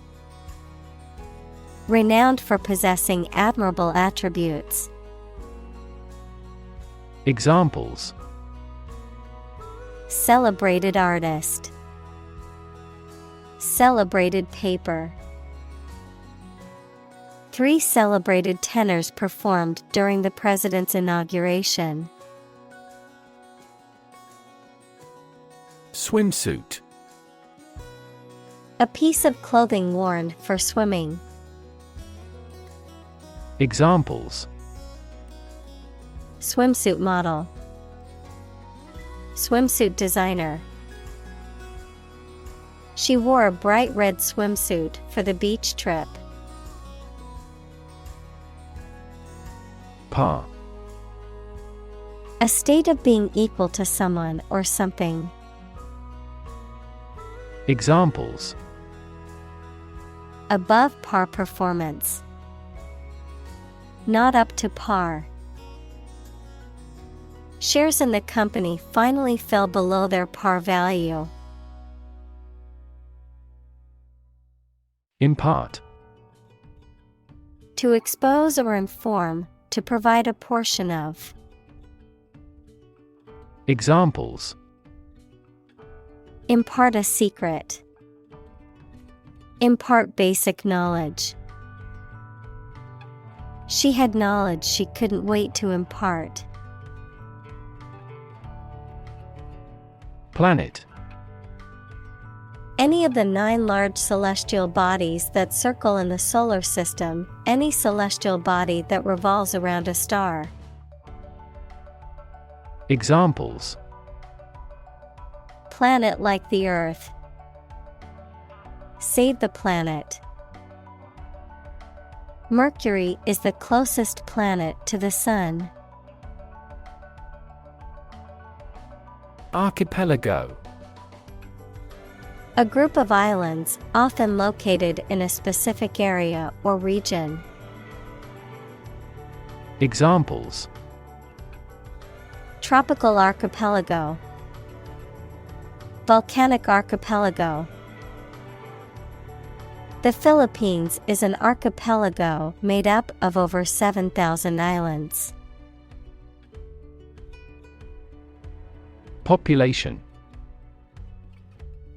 Renowned for possessing admirable attributes.
Examples:
Celebrated artist. Celebrated paper. 3 celebrated tenors performed during the president's inauguration.
Swimsuit.
A piece of clothing worn for swimming.
Examples:
Swimsuit model. Swimsuit designer. She wore a bright red swimsuit for the beach trip.
Par.
A state of being equal to someone or something.
Examples:
Above par performance. Not up to par. Shares in the company finally fell below their par value.
Impart.
To expose or inform, to provide a portion of.
Examples:
Impart a secret. Impart basic knowledge. She had knowledge she couldn't wait to impart.
Planet.
Any of the 9 large celestial bodies that circle in the solar system, any celestial body that revolves around a star.
Examples:
Planet like the Earth. Save the planet. Mercury is the closest planet to the Sun.
Archipelago.
A group of islands, often located in a specific area or region.
Examples:
Tropical archipelago. Volcanic archipelago. The Philippines is an archipelago made up of over 7,000 islands.
Population.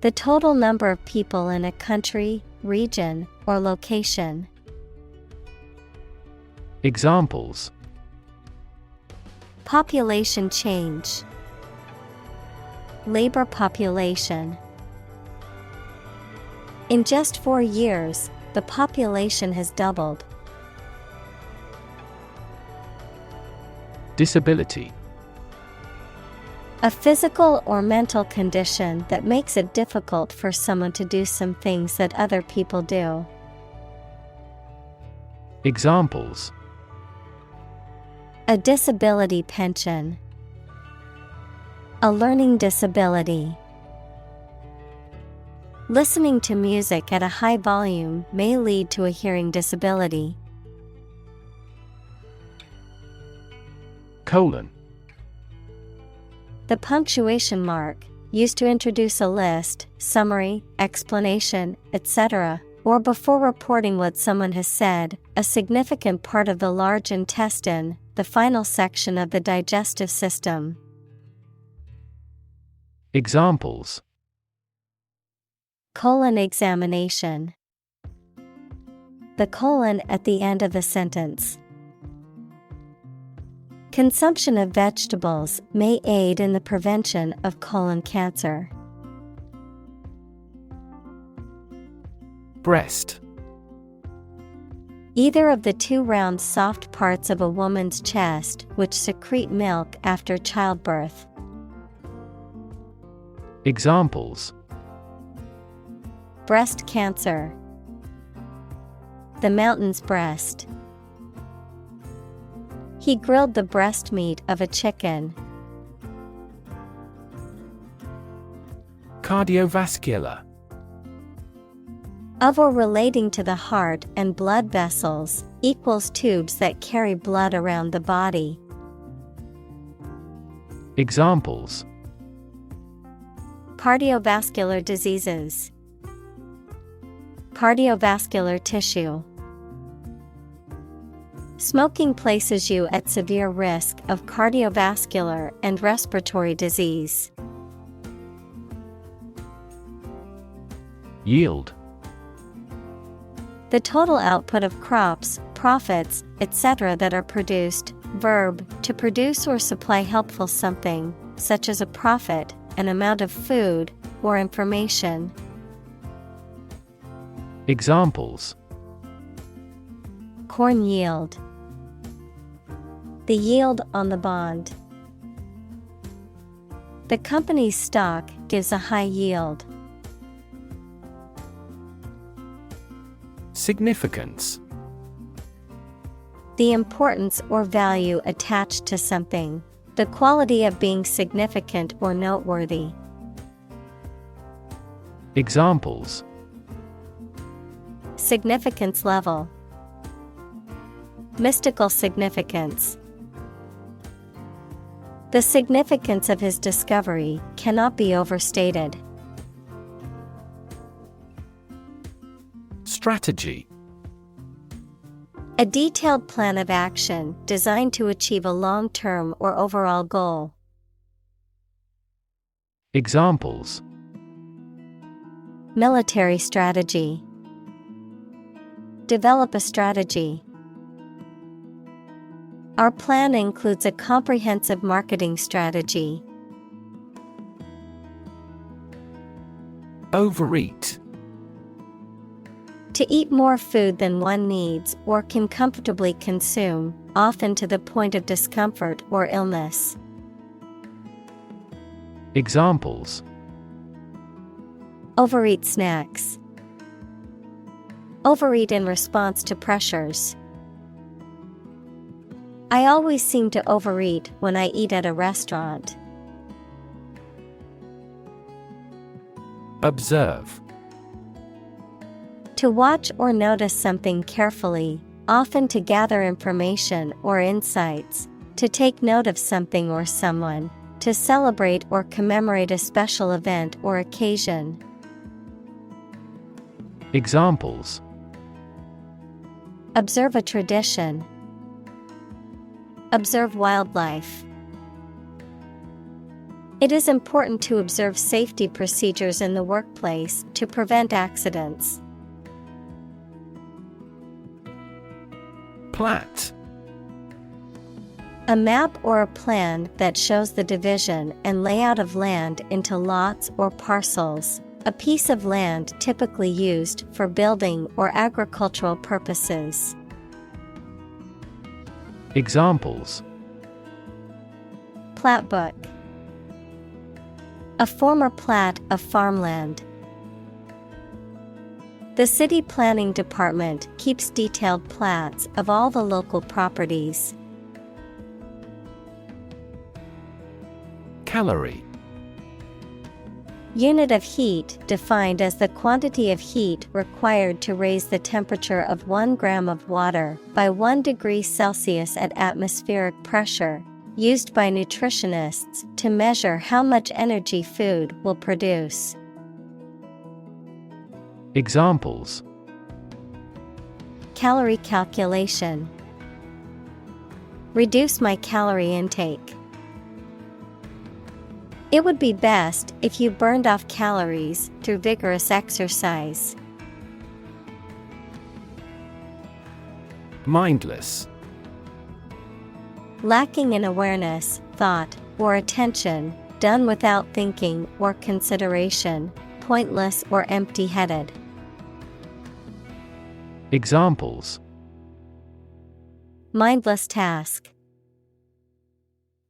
The total number of people in a country, region, or location.
Examples:
Population change. Labor population. In just 4 years, the population has doubled.
Disability.
A physical or mental condition that makes it difficult for someone to do some things that other people do.
Examples:
A disability pension. A learning disability. Listening to music at a high volume may lead to a hearing disability.
Colon.
The punctuation mark, used to introduce a list, summary, explanation, etc., or before reporting what someone has said, a significant part of the large intestine, the final section of the digestive system.
Examples:
Colon examination. The colon at the end of the sentence. Consumption of vegetables may aid in the prevention of colon cancer.
Breast.
Either of the two round soft parts of a woman's chest which secrete milk after childbirth.
Examples:
Breast cancer. The mountain's breast. He grilled the breast meat of a chicken.
Cardiovascular.
Of or relating to the heart and blood vessels, equals tubes that carry blood around the body.
Examples:
Cardiovascular diseases. Cardiovascular tissue. Smoking places you at severe risk of cardiovascular and respiratory disease.
Yield.
The total output of crops, profits, etc. that are produced. Verb, to produce or supply helpful something, such as a profit, an amount of food, or information.
Examples:
Corn yield. The yield on the bond. The company's stock gives a high yield.
Significance.
The importance or value attached to something. The quality of being significant or noteworthy.
Examples:
Significance level. Mystical significance. The significance of his discovery cannot be overstated.
Strategy.
A detailed plan of action designed to achieve a long-term or overall goal.
Examples:
Military strategy. Develop a strategy. Our plan includes a comprehensive marketing strategy.
Overeat.
To eat more food than one needs or can comfortably consume, often to the point of discomfort or illness.
Examples:
Overeat snacks. Overeat in response to pressures. I always seem to overeat when I eat at a restaurant.
Observe.
To watch or notice something carefully, often to gather information or insights, to take note of something or someone, to celebrate or commemorate a special event or occasion.
Examples:
Observe a tradition. Observe wildlife. It is important to observe safety procedures in the workplace to prevent accidents.
Plat.
A map or a plan that shows the division and layout of land into lots or parcels, a piece of land typically used for building or agricultural purposes.
Examples:
Plat book. A former plat of farmland. The city planning department keeps detailed plats of all the local properties.
Calorie.
Unit of heat defined as the quantity of heat required to raise the temperature of 1 gram of water by 1 degree Celsius at atmospheric pressure, used by nutritionists to measure how much energy food will produce.
Examples:
Calorie calculation. Reduce my calorie intake. It would be best if you burned off calories through vigorous exercise.
Mindless.
Lacking in awareness, thought, or attention, done without thinking or consideration, pointless or empty-headed.
Examples:
Mindless task.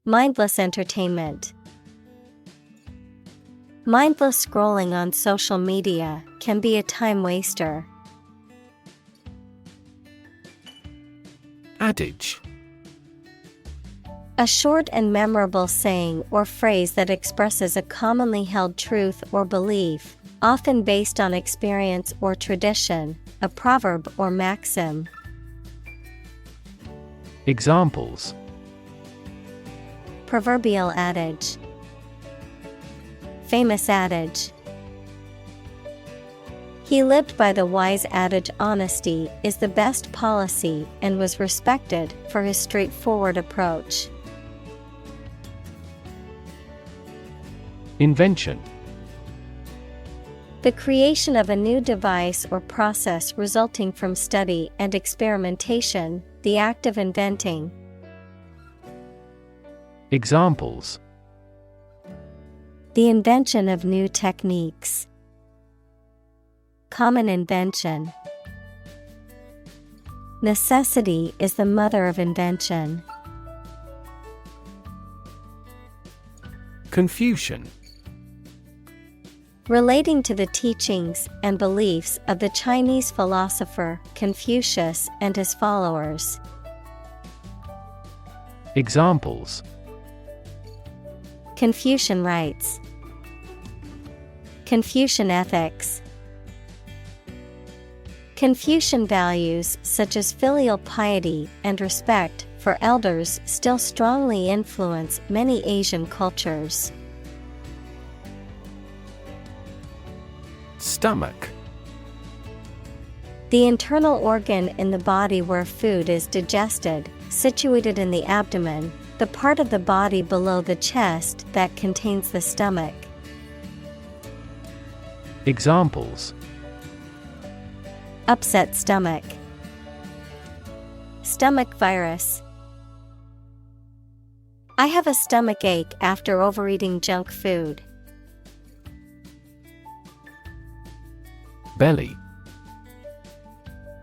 Mindless entertainment. Mindless scrolling on social media can be a time waster.
Adage.
A short and memorable saying or phrase that expresses a commonly held truth or belief, often based on experience or tradition, a proverb or maxim.
Examples:
Proverbial adage. Famous adage. He lived by the wise adage honesty is the best policy and was respected for his straightforward approach.
Invention.
The creation of a new device or process resulting from study and experimentation, the act of inventing.
Examples:
The invention of new techniques. Common invention. Necessity is the mother of invention.
Confucian.
Relating to the teachings and beliefs of the Chinese philosopher Confucius and his followers.
Examples:
Confucian rites. Confucian ethics. Confucian values such as filial piety and respect for elders still strongly influence many Asian cultures.
Stomach.
The internal organ in the body where food is digested, situated in the abdomen, the part of the body below the chest that contains the stomach.
Examples:
Upset stomach. Stomach virus. I have a stomach ache after overeating junk food.
Belly.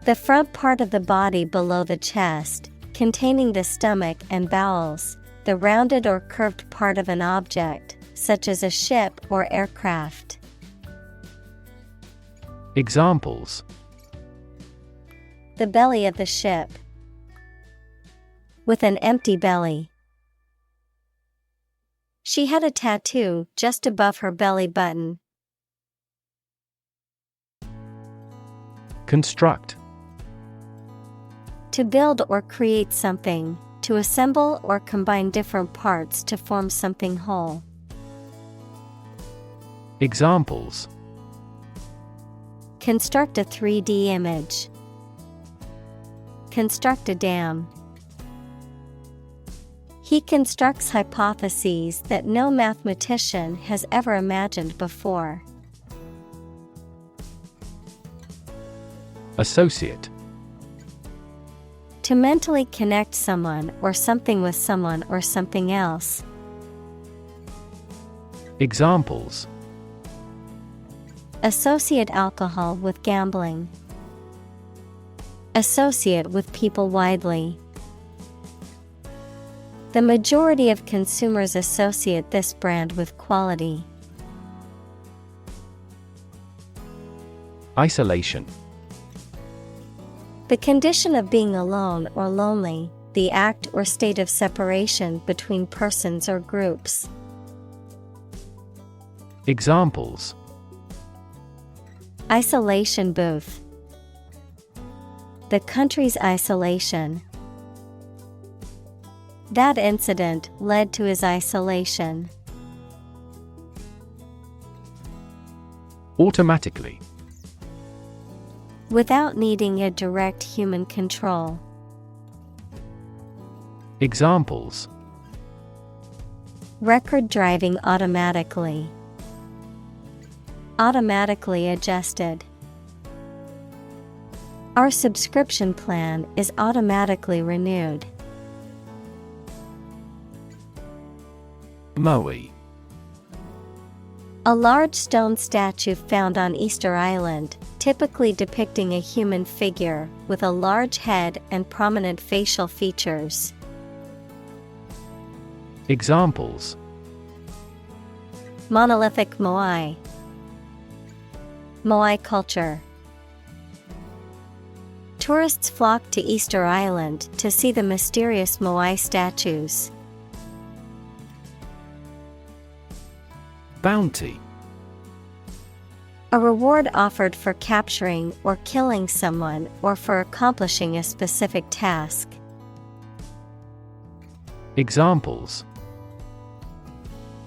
The front part of the body below the chest, containing the stomach and bowels, the rounded or curved part of an object, such as a ship or aircraft.
Examples:
The belly of the ship. With an empty belly. She had a tattoo just above her belly button.
Construct.
To build or create something, to assemble or combine different parts to form something whole.
Examples:
Construct a 3D image. Construct a dam. He constructs hypotheses that no mathematician has ever imagined before.
Associate.
To mentally connect someone or something with someone or something else.
Examples:
Associate alcohol with gambling. Associate with people widely. The majority of consumers associate this brand with quality.
Isolation.
The condition of being alone or lonely, the act or state of separation between persons or groups.
Examples:
Isolation booth. The country's isolation. That incident led to his isolation.
Automatically.
Without needing a direct human control.
Examples:
Record driving automatically. Automatically adjusted. Our subscription plan is automatically renewed.
Moai.
A large stone statue found on Easter Island, typically depicting a human figure with a large head and prominent facial features.
Examples:
Monolithic Moai. Moai culture. Tourists flock to Easter Island to see the mysterious Moai statues.
Bounty.
A reward offered for capturing or killing someone or for accomplishing a specific task.
Examples: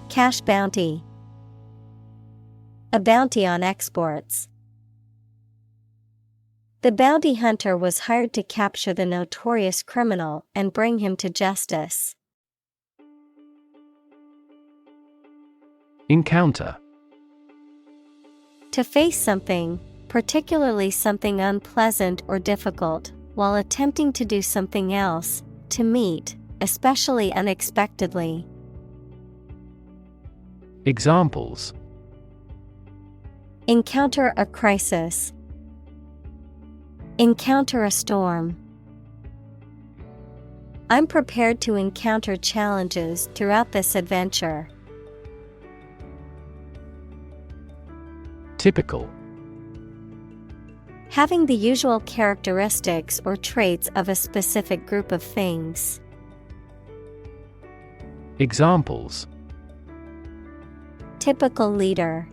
Cash bounty. A bounty on exports. The bounty hunter was hired to capture the notorious criminal and bring him to justice.
Encounter.
To face something, particularly something unpleasant or difficult, while attempting to do something else, to meet, especially unexpectedly.
Examples:
Encounter a crisis. Encounter a storm. I'm prepared to encounter challenges throughout this adventure.
Typical.
Having the usual characteristics or traits of a specific group of things.
Examples:
Typical leader.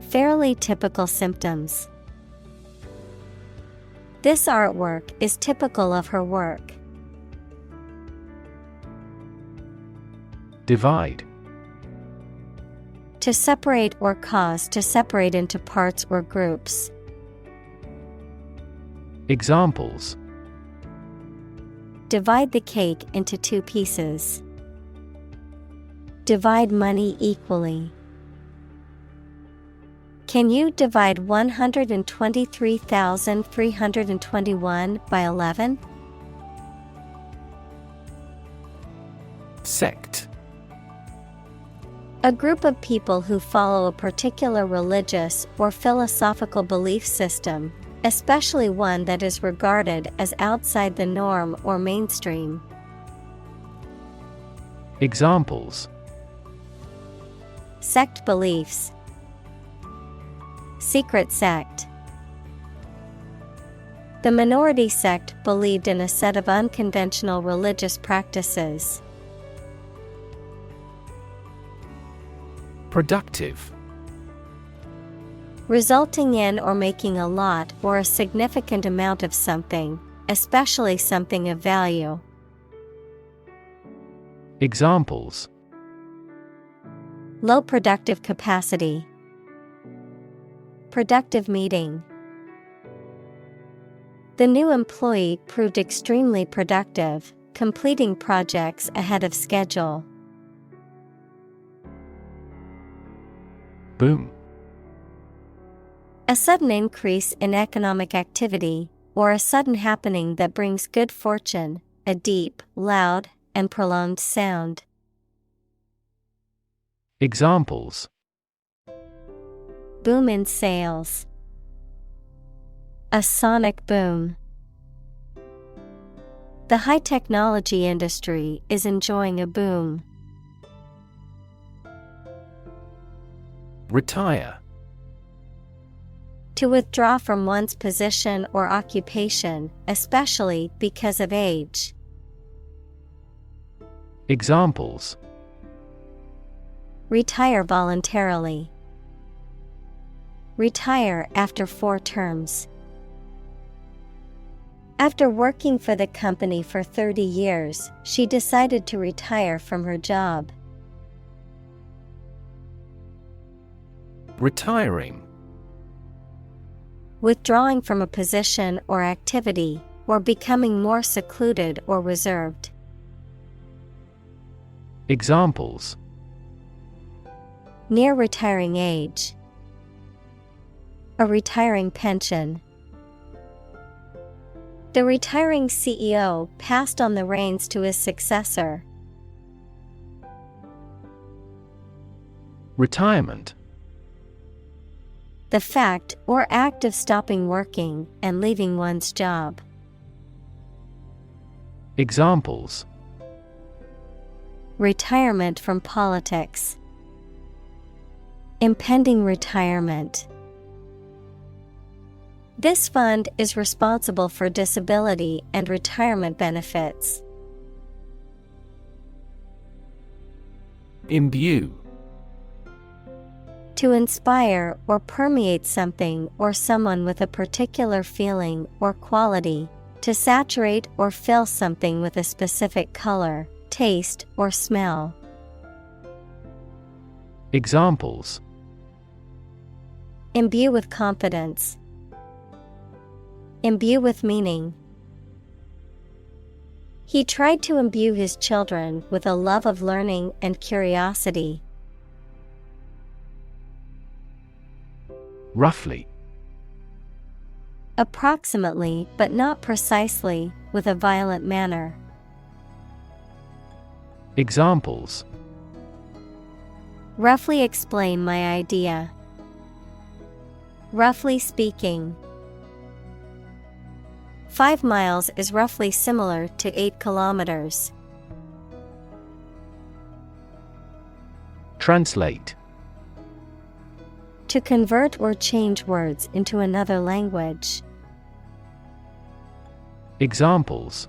Fairly typical symptoms. This artwork is typical of her work.
Divide.
To separate or cause to separate into parts or groups.
Examples:
Divide the cake into 2 pieces. Divide money equally. Can you divide 123,321 by 11?
Sect.
A group of people who follow a particular religious or philosophical belief system, especially one that is regarded as outside the norm or mainstream.
Examples:
Sect beliefs. Secret sect. The minority sect believed in a set of unconventional religious practices.
Productive.
Resulting in or making a lot or a significant amount of something, especially something of value.
Examples:
Low productive capacity. Productive meeting. The new employee proved extremely productive, completing projects ahead of schedule.
Boom.
A sudden increase in economic activity, or a sudden happening that brings good fortune, a deep, loud, and prolonged sound.
Examples:
Boom in sales. A sonic boom. The high technology industry is enjoying a boom.
Retire.
To withdraw from one's position or occupation, especially because of age.
Examples:
Retire voluntarily. Retire after 4 terms. After working for the company for 30 years, she decided to retire from her job.
Retiring.
Withdrawing from a position or activity, or becoming more secluded or reserved.
Examples:
Near retiring age. A retiring pension. The retiring CEO passed on the reins to his successor.
Retirement.
The fact or act of stopping working and leaving one's job.
Examples:
Retirement from politics. Impending retirement. This fund is responsible for disability and retirement benefits.
Imbue.
To inspire or permeate something or someone with a particular feeling or quality. To saturate or fill something with a specific color, taste, or smell.
Examples:
Imbue with confidence. Imbue with meaning. He tried to imbue his children with a love of learning and curiosity.
Roughly.
Approximately, but not precisely, with a violent manner.
Examples:
Roughly explain my idea. Roughly speaking. 5 miles is roughly similar to 8 kilometers.
Translate.
To convert or change words into another language.
Examples: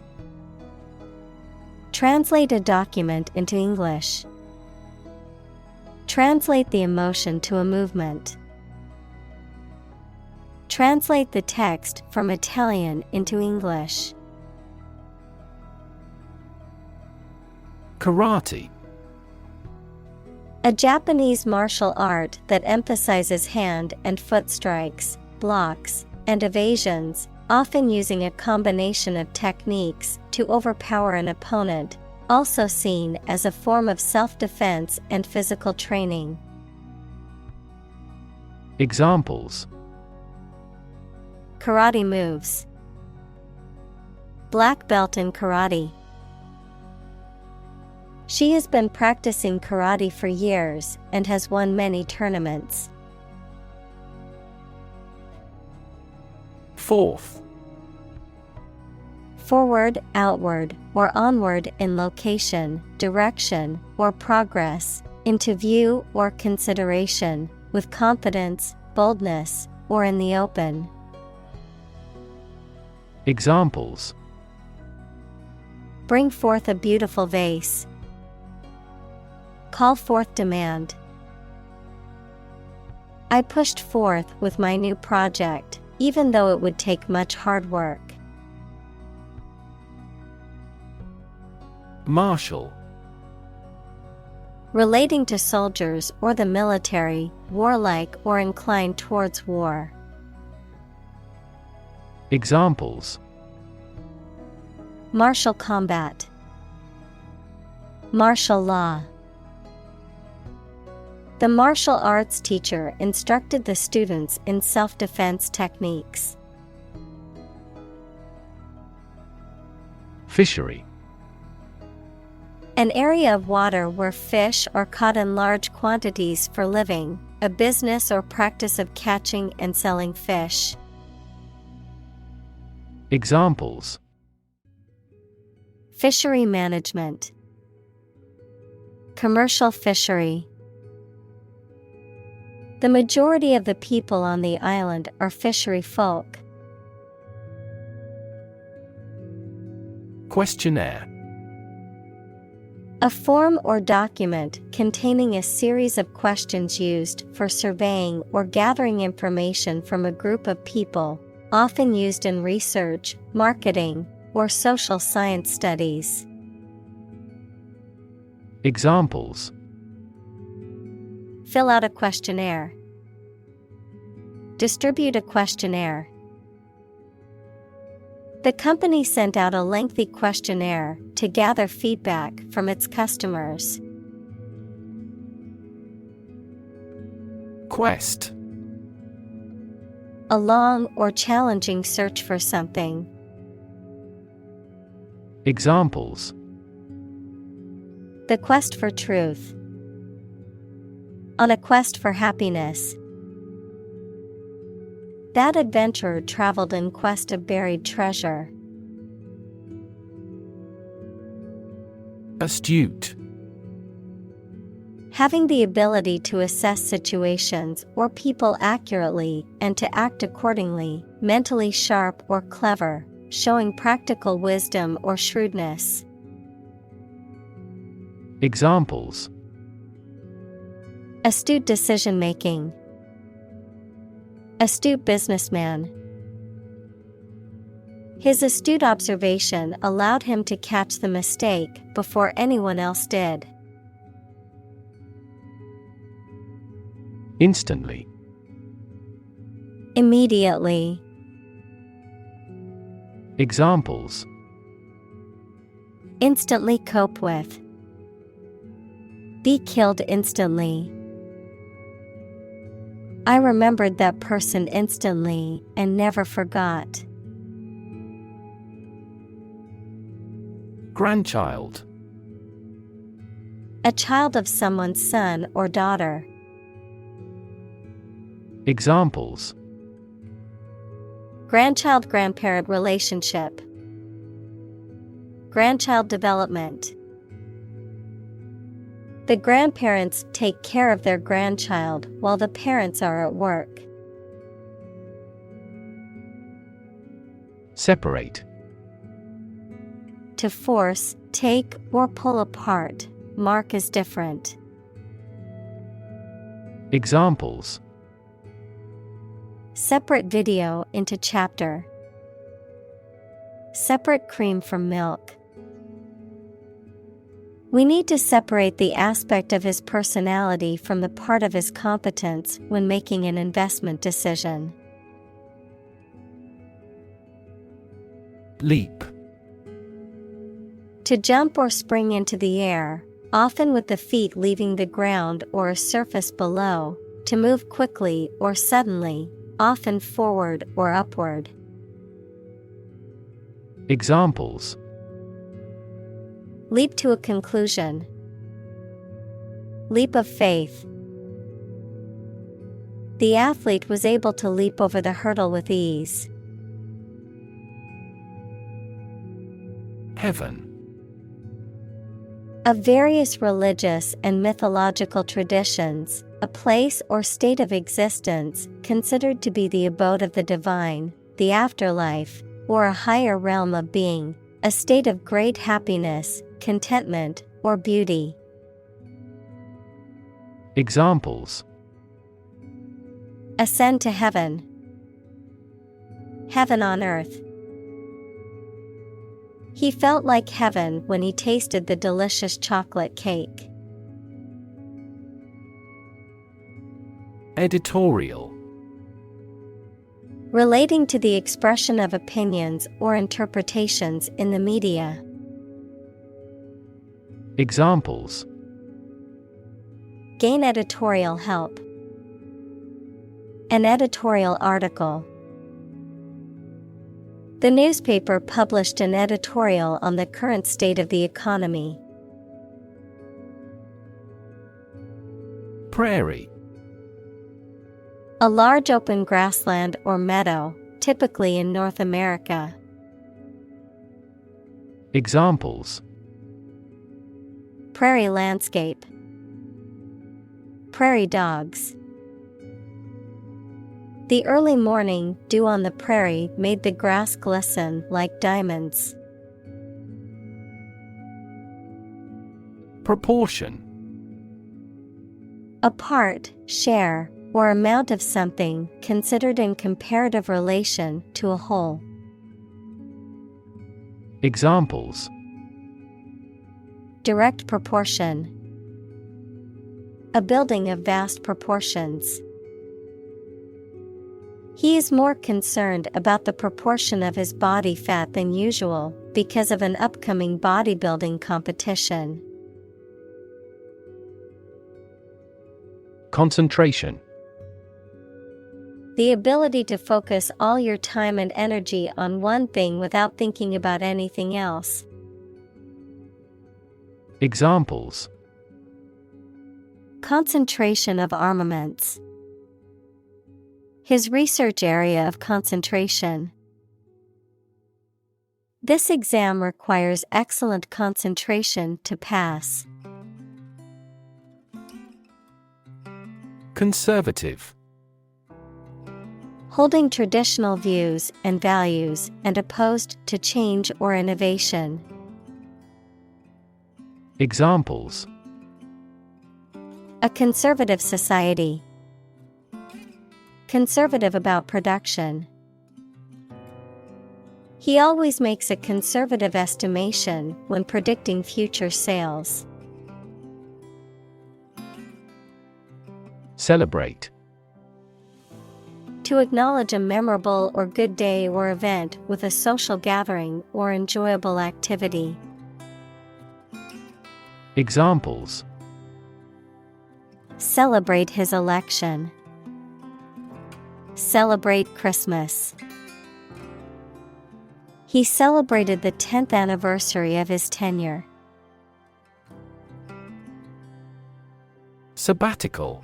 Translate a document into English. Translate the emotion to a movement. Translate the text from Italian into English.
Karate.
A Japanese martial art that emphasizes hand and foot strikes, blocks, and evasions, often using a combination of techniques to overpower an opponent, also seen as a form of self-defense and physical training.
Examples:
Karate moves. Black belt in karate. She has been practicing karate for years and has won many tournaments.
Forth.
Forward, outward, or onward in location, direction, or progress, into view or consideration, with confidence, boldness, or in the open.
Examples:
Bring forth a beautiful vase. Call forth demand. I pushed forth with my new project, even though it would take much hard work.
Martial.
Relating to soldiers or the military, warlike or inclined towards war.
Examples:
Martial combat. Martial law. The martial arts teacher instructed the students in self-defense techniques.
Fishery.
An area of water where fish are caught in large quantities for living, a business or practice of catching and selling fish.
Examples:
Fishery management. Commercial fishery. The majority of the people on the island are fishery folk.
Questionnaire.
A form or document containing a series of questions used for surveying or gathering information from a group of people, often used in research, marketing, or social science studies.
Examples.
Fill out a questionnaire. Distribute a questionnaire. The company sent out a lengthy questionnaire to gather feedback from its customers.
Quest.
A long or challenging search for something.
Examples.
The quest for truth. On a quest for happiness. That adventurer traveled in quest of buried treasure.
Astute.
Having the ability to assess situations or people accurately and to act accordingly, mentally sharp or clever, showing practical wisdom or shrewdness.
Examples.
Astute decision-making. Astute businessman. His astute observation allowed him to catch the mistake before anyone else did.
Instantly.
Immediately.
Examples.
Instantly cope with. Be killed instantly. I remembered that person instantly and never forgot.
Grandchild.
A child of someone's son or daughter.
Examples.
Grandchild-grandparent relationship. Grandchild development. The grandparents take care of their grandchild while the parents are at work.
Separate.
To force, take, or pull apart, mark as different.
Examples.
Separate video into chapter. Separate cream from milk. We need to separate the aspect of his personality from the part of his competence when making an investment decision.
Leap.
To jump or spring into the air, often with the feet leaving the ground or a surface below, to move quickly or suddenly, often forward or upward.
Examples.
Leap to a conclusion. Leap of faith. The athlete was able to leap over the hurdle with ease.
Heaven.
Of various religious and mythological traditions, a place or state of existence considered to be the abode of the divine, the afterlife, or a higher realm of being, a state of great happiness, contentment, or beauty.
Examples.
Ascend to heaven. Heaven on earth. He felt like heaven when he tasted the delicious chocolate cake.
Editorial.
Relating to the expression of opinions or interpretations in the media.
Examples.
Gain editorial help. An editorial article. The newspaper published an editorial on the current state of the economy.
Prairie.
A large open grassland or meadow, typically in North America.
Examples.
Prairie landscape. Prairie dogs. The early morning dew on the prairie made the grass glisten like diamonds.
Proportion.
A part, share, or amount of something considered in comparative relation to a whole.
Examples:
Direct proportion. A building of vast proportions. He is more concerned about the proportion of his body fat than usual because of an upcoming bodybuilding competition.
Concentration.
The ability to focus all your time and energy on one thing without thinking about anything else.
Examples:
Concentration of armaments. His research area of concentration. This exam requires excellent concentration to pass.
Conservative.
Holding traditional views and values and opposed to change or innovation.
Examples:
A conservative society. Conservative about production. He always makes a conservative estimation when predicting future sales.
Celebrate.
To acknowledge a memorable or good day or event with a social gathering or enjoyable activity.
Examples:
Celebrate his election. Celebrate Christmas. He celebrated the 10th anniversary of his tenure.
Sabbatical.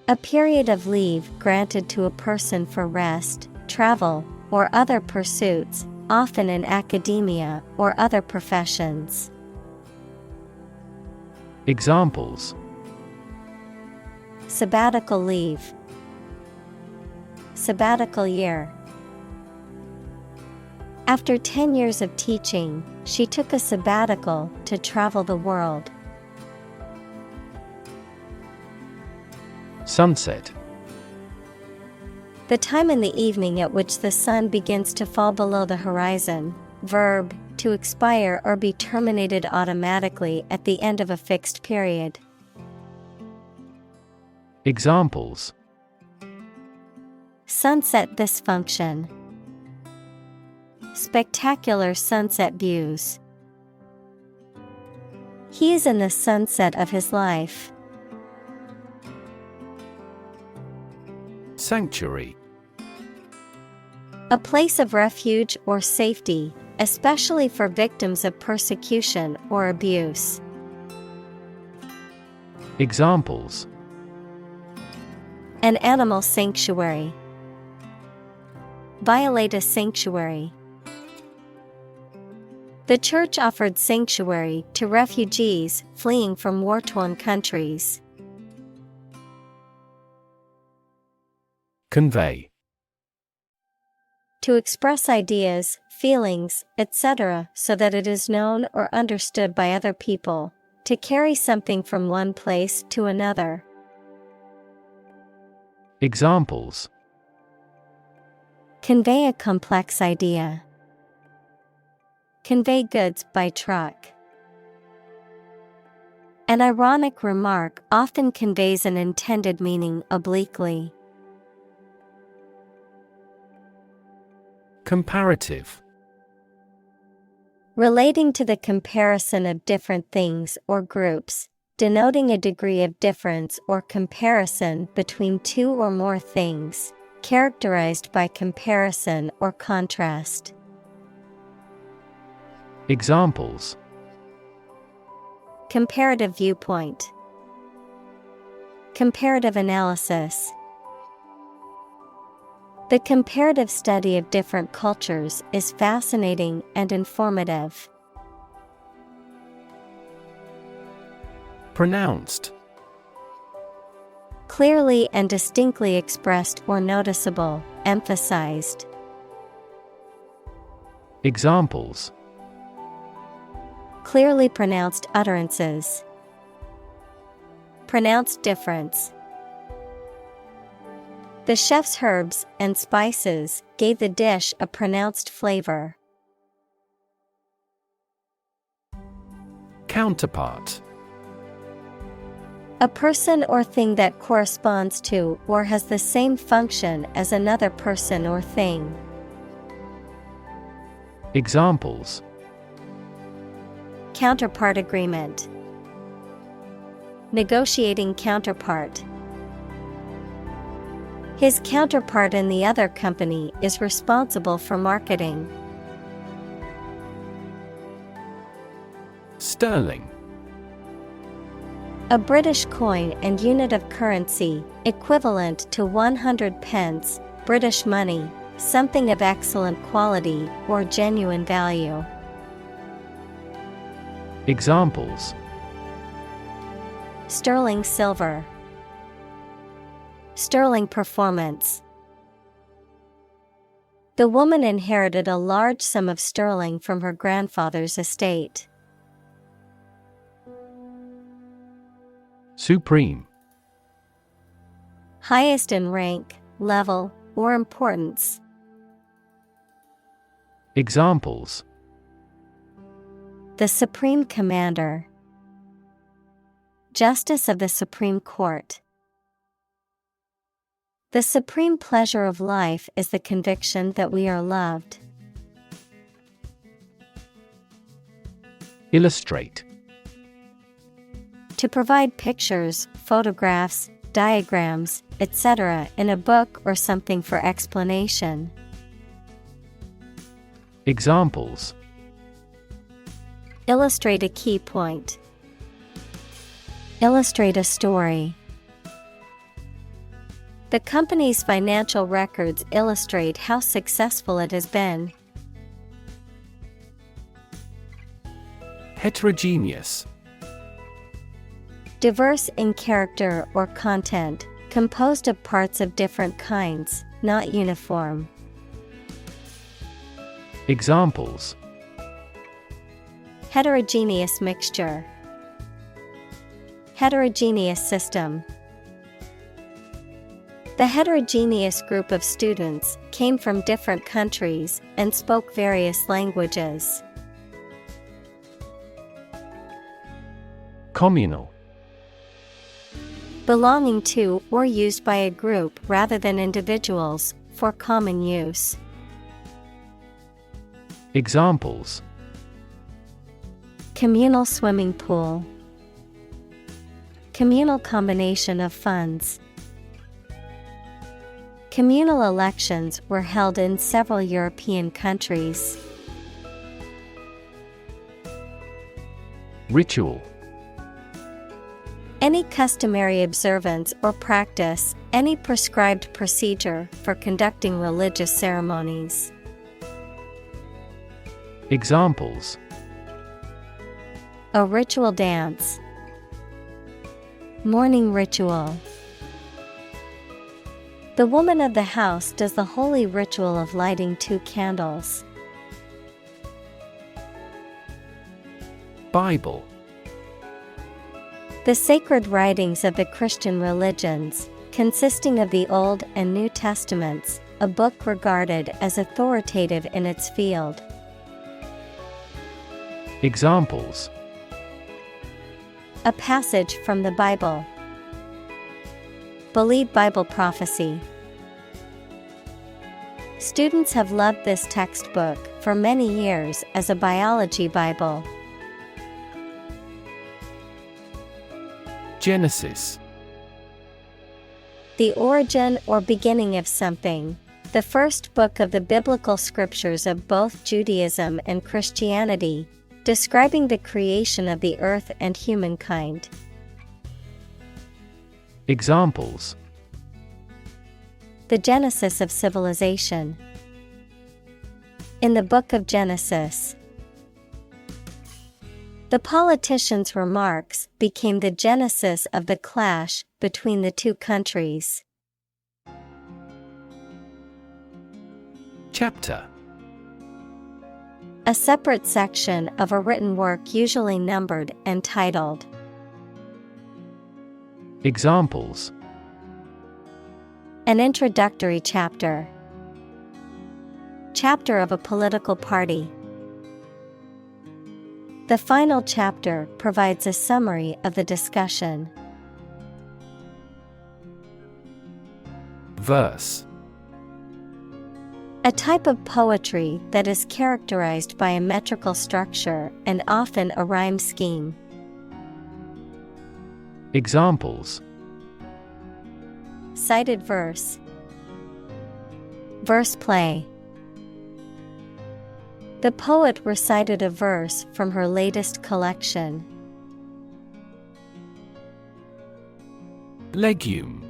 A period of leave granted to a person for rest, travel, or other pursuits, often in academia or other professions.
Examples:
Sabbatical leave. Sabbatical year. After 10 years of teaching, she took a sabbatical to travel the world.
Sunset.
The time in the evening at which the sun begins to fall below the horizon. Verb, to expire or be terminated automatically at the end of a fixed period.
Examples:
Sunset dysfunction. Spectacular sunset views. He is in the sunset of his life.
Sanctuary.
A place of refuge or safety, especially for victims of persecution or abuse.
Examples:
An animal sanctuary. Violate a sanctuary. The church offered sanctuary to refugees fleeing from war-torn countries.
Convey.
To express ideas, feelings, etc., so that it is known or understood by other people. To carry something from one place to another.
Examples:
Convey a complex idea. Convey goods by truck. An ironic remark often conveys an intended meaning obliquely.
Comparative.
Relating to the comparison of different things or groups, denoting a degree of difference or comparison between two or more things, characterized by comparison or contrast.
Examples:
Comparative viewpoint. Comparative analysis. The comparative study of different cultures is fascinating and informative.
Pronounced.
Clearly and distinctly expressed or noticeable, emphasized.
Examples:
Clearly pronounced utterances. Pronounced difference. The chef's herbs and spices gave the dish a pronounced flavor.
Counterpart:
A person or thing that corresponds to or has the same function as another person or thing.
Examples:
Counterpart agreement. Negotiating counterpart. His counterpart in the other company is responsible for marketing.
Sterling:
A British coin and unit of currency, equivalent to 100 pence, British money, something of excellent quality or genuine value.
Examples:
Sterling silver. Sterling performance. The woman inherited a large sum of sterling from her grandfather's estate.
Supreme:
Highest in rank, level, or importance.
Examples:
The Supreme Commander. Justice of the Supreme Court. The supreme pleasure of life is the conviction that we are loved.
Illustrate:
To provide pictures, photographs, diagrams, etc. in a book or something for explanation.
Examples:
Illustrate a key point. Illustrate a story. The company's financial records illustrate how successful it has been.
Heterogeneous:
Diverse in character or content, composed of parts of different kinds, not uniform.
Examples:
Heterogeneous mixture. Heterogeneous system. The heterogeneous group of students came from different countries and spoke various languages.
Communal:
Belonging to or used by a group rather than individuals, for common use.
Examples:
Communal swimming pool. Communal combination of funds. Communal elections were held in several European countries.
Ritual:
Any customary observance or practice, any prescribed procedure for conducting religious ceremonies.
Examples:
A ritual dance. Morning ritual. The woman of the house does the holy ritual of lighting 2 candles.
Bible:
The sacred writings of the Christian religions, consisting of the Old and New Testaments, a book regarded as authoritative in its field.
Examples:
A passage from the Bible. Believe Bible prophecy. Students have loved this textbook for many years as a biology Bible.
Genesis:
The origin or beginning of something. The first book of the biblical scriptures of both Judaism and Christianity, describing the creation of the earth and humankind.
Examples:
The genesis of civilization. In the book of Genesis. The politician's remarks became the genesis of the clash between the two countries.
Chapter.
A separate section of a written work, usually numbered and titled.
Examples.
An introductory chapter. Chapter of a political party. The final chapter provides a summary of the discussion.
Verse.
A type of poetry that is characterized by a metrical structure and often a rhyme scheme.
Examples.
Cited verse. Verse play. The poet recited a verse from her latest collection.
Legume.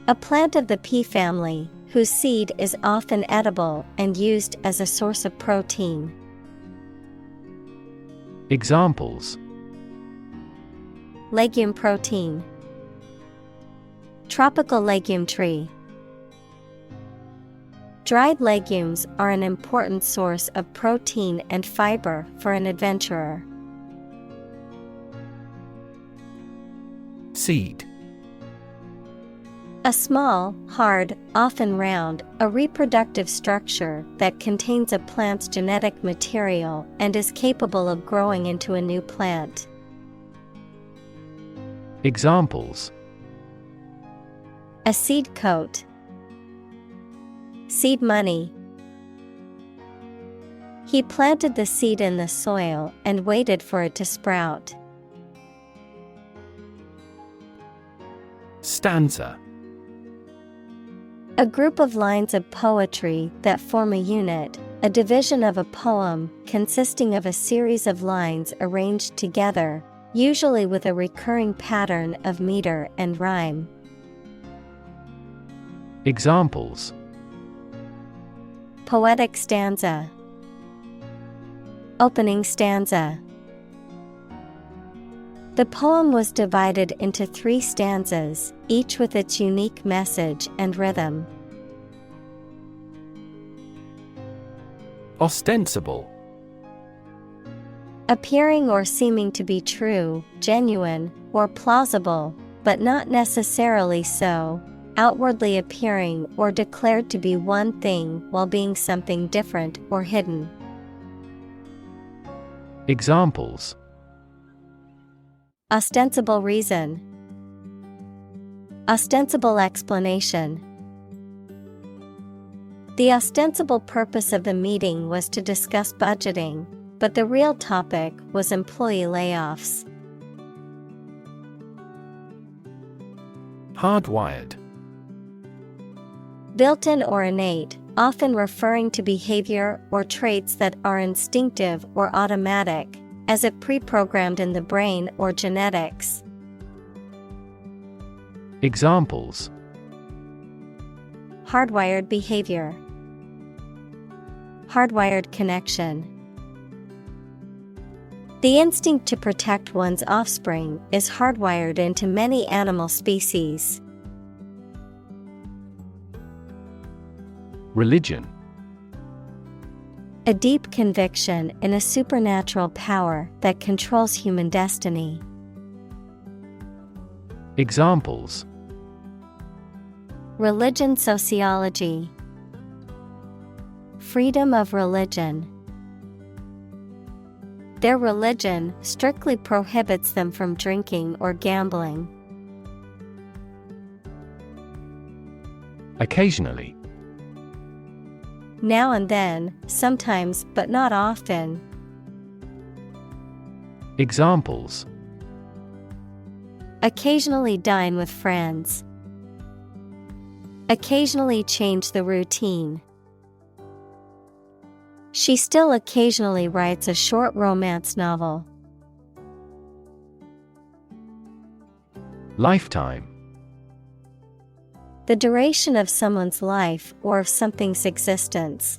A plant of the pea family, whose seed is often edible and used as a source of protein.
Examples.
Legume protein. Tropical legume tree. Dried legumes are an important source of protein and fiber for an adventurer.
Seed.
A small, hard, often round, a reproductive structure that contains a plant's genetic material and is capable of growing into a new plant.
Examples.
A seed coat. Seed money. He planted the seed in the soil and waited for it to sprout.
Stanza.
A group of lines of poetry that form a unit, a division of a poem consisting of a series of lines arranged together, usually with a recurring pattern of meter and rhyme.
Examples.
Poetic stanza. Opening stanza. The poem was divided into 3 stanzas, each with its unique message and rhythm.
Ostensible.
Appearing or seeming to be true, genuine, or plausible, but not necessarily so, outwardly appearing or declared to be one thing while being something different or hidden.
Examples.
Ostensible reason. Ostensible explanation. The ostensible purpose of the meeting was to discuss budgeting, but the real topic was employee layoffs.
Hardwired.
Built-in or innate, often referring to behavior or traits that are instinctive or automatic, as if pre-programmed in the brain or genetics.
Examples.
Hardwired behavior. Hardwired connection. The instinct to protect one's offspring is hardwired into many animal species.
Religion.
A deep conviction in a supernatural power that controls human destiny.
Examples.
Religion sociology. Freedom of religion. Their religion strictly prohibits them from drinking or gambling.
Occasionally.
Now and then, sometimes but not often.
Examples.
Occasionally dine with friends. Occasionally change the routine. She still occasionally writes a short romance novel.
Lifetime.
The duration of someone's life or of something's existence.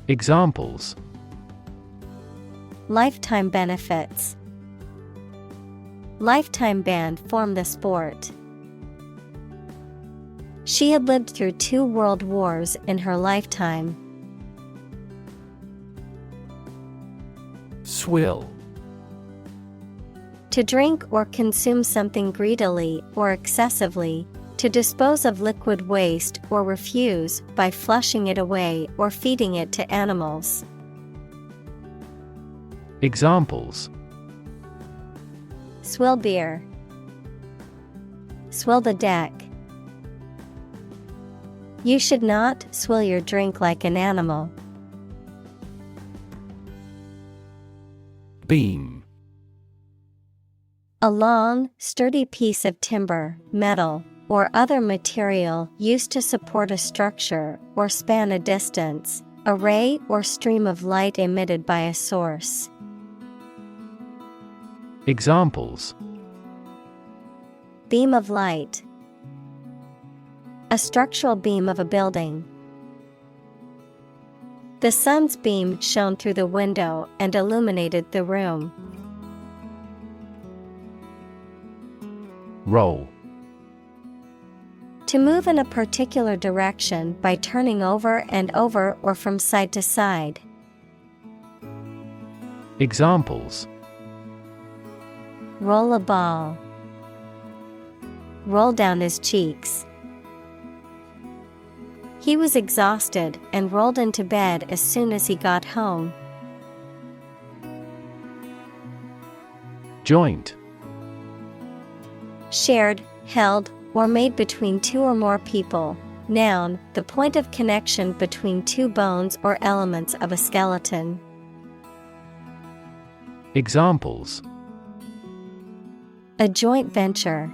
Examples.
Lifetime benefits. Lifetime ban from the sport. She had lived through 2 world wars in her lifetime.
Swill.
To drink or consume something greedily or excessively, to dispose of liquid waste or refuse by flushing it away or feeding it to animals.
Examples:
Swill beer. Swill the deck. You should not swill your drink like an animal.
Beam.
A long, sturdy piece of timber, metal, or other material used to support a structure or span a distance, a ray or stream of light emitted by a source.
Examples:
Beam of light. A structural beam of a building. The sun's beam shone through the window and illuminated the room.
Roll.
To move in a particular direction by turning over and over or from side to side.
Examples:
Roll a ball. Roll down his cheeks. He was exhausted and rolled into bed as soon as he got home.
Joint.
Shared, held, or made between 2 or more people. Noun, the point of connection between 2 bones or elements of a skeleton.
Examples:
A joint venture.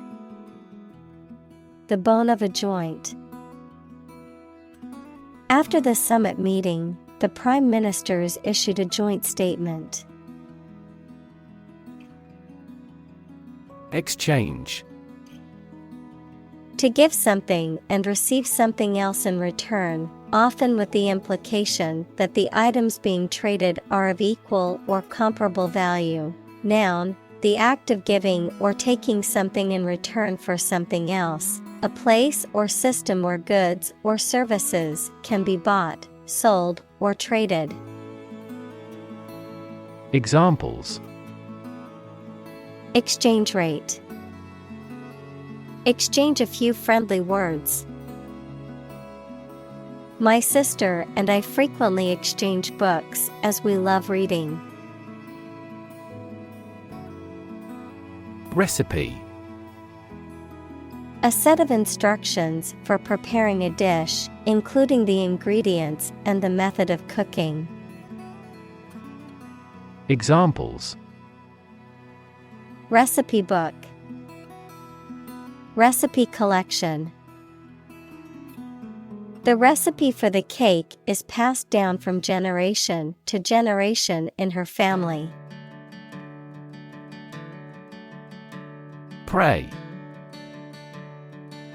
The bone of a joint. After the summit meeting, the prime ministers issued a joint statement.
Exchange.
To give something and receive something else in return, often with the implication that the items being traded are of equal or comparable value. Noun, the act of giving or taking something in return for something else, a place or system where goods or services can be bought, sold, or traded.
Examples:
Exchange rate. Exchange a few friendly words. My sister and I frequently exchange books as we love reading.
Recipe.
A set of instructions for preparing a dish, including the ingredients and the method of cooking.
Examples:
Recipe book. Recipe collection. The recipe for the cake is passed down from generation to generation in her family.
Pray.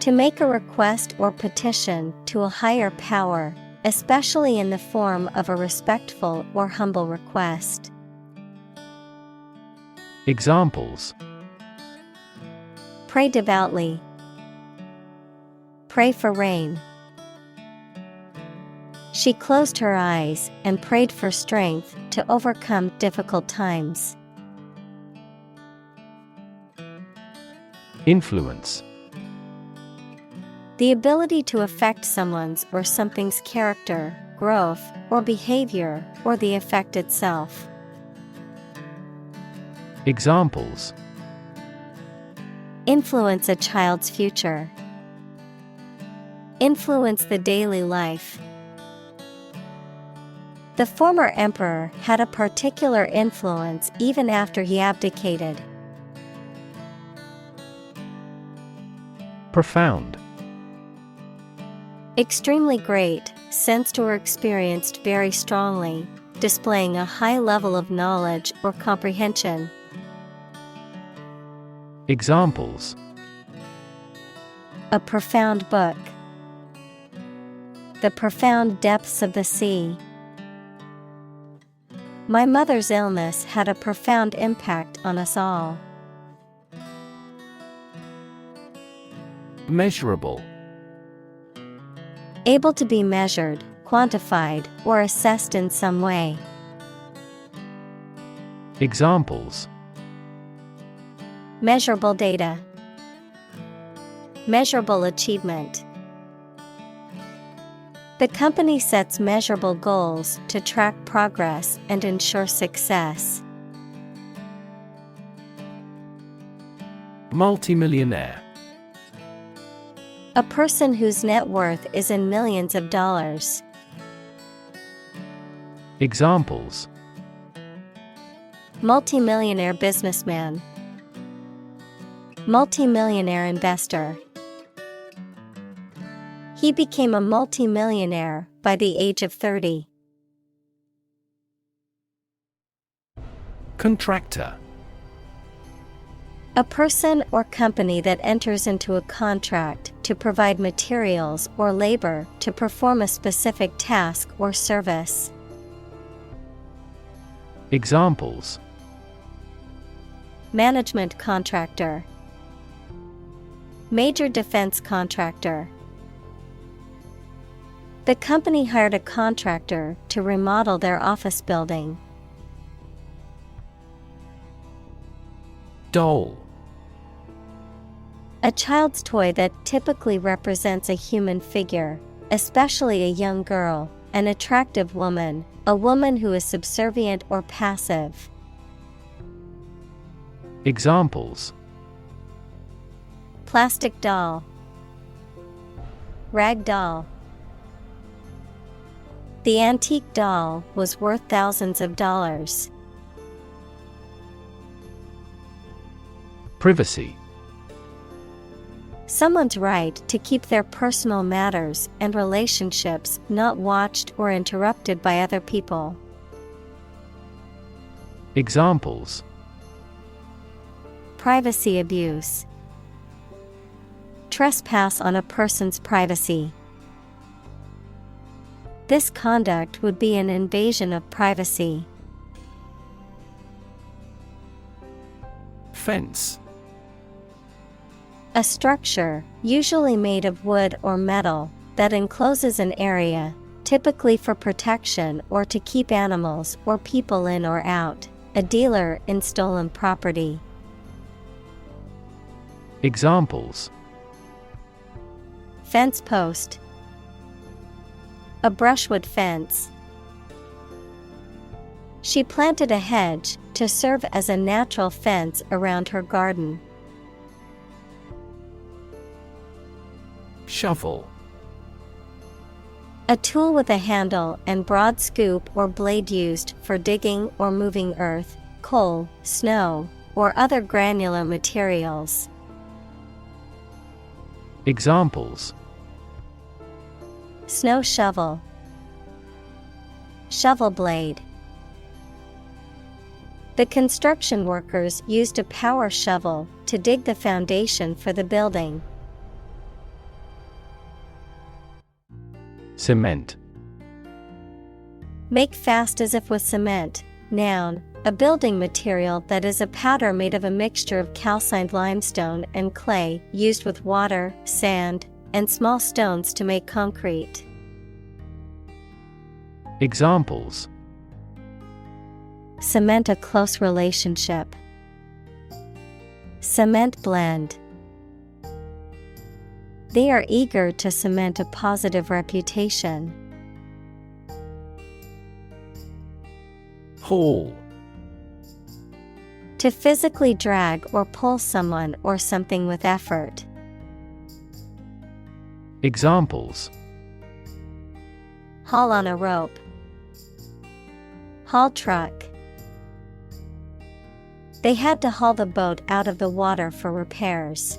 To make a request or petition to a higher power, especially in the form of a respectful or humble request.
Examples:
Pray devoutly. Pray for rain. She closed her eyes and prayed for strength to overcome difficult times.
Influence.
The ability to affect someone's or something's character, growth, or behavior, or the effect itself.
Examples:
Influence a child's future. Influence the daily life. The former emperor had a particular influence even after he abdicated.
Profound.
Extremely great, sensed or experienced very strongly, displaying a high level of knowledge or comprehension.
Examples:
A profound book. The profound depths of the sea. My mother's illness had a profound impact on us all.
Measurable.
Able to be measured, quantified, or assessed in some way.
Examples:
Measurable data. Measurable achievement. The company sets measurable goals to track progress and ensure success.
Multimillionaire.
A person whose net worth is in millions of dollars.
Examples:
Multimillionaire businessman. Multimillionaire investor. He became a multimillionaire by the age of 30.
Contractor.
A person or company that enters into a contract to provide materials or labor to perform a specific task or service.
Examples:
Management contractor. Major defense contractor. The company hired a contractor to remodel their office building.
Doll.
A child's toy that typically represents a human figure, especially a young girl, an attractive woman, a woman who is subservient or passive.
Examples:
Plastic doll. Rag doll. The antique doll was worth thousands of dollars.
Privacy.
Someone's right to keep their personal matters and relationships not watched or interrupted by other people.
Examples:
Privacy abuse. Trespass on a person's privacy. This conduct would be an invasion of privacy.
Fence.
A structure, usually made of wood or metal, that encloses an area, typically for protection or to keep animals or people in or out. A dealer in stolen property.
Examples:
Fence post. A brushwood fence. She planted a hedge to serve as a natural fence around her garden.
Shovel.
A tool with a handle and broad scoop or blade used for digging or moving earth, coal, snow, or other granular materials.
Examples:
Snow shovel. Shovel blade. The construction workers used a power shovel to dig the foundation for the building.
Cement.
Make fast as if with cement. Noun, a building material that is a powder made of a mixture of calcined limestone and clay, used with water, sand, and small stones to make concrete.
Examples:
Cement a close relationship. Cement blend. They are eager to cement a positive reputation.
Haul.
To physically drag or pull someone or something with effort.
Examples:
Haul on a rope. Haul truck. They had to haul the boat out of the water for repairs.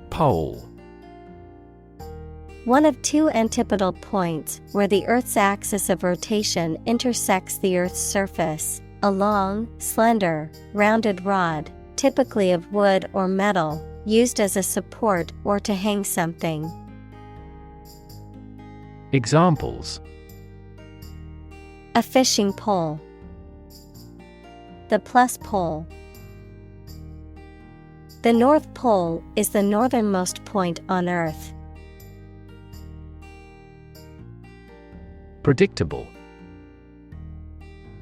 Pole.
One of two antipodal points where the Earth's axis of rotation intersects the Earth's surface. A long, slender, rounded rod, typically of wood or metal, used as a support or to hang something.
Examples:
A fishing pole. The plus pole. The North Pole is the northernmost point on Earth.
Predictable.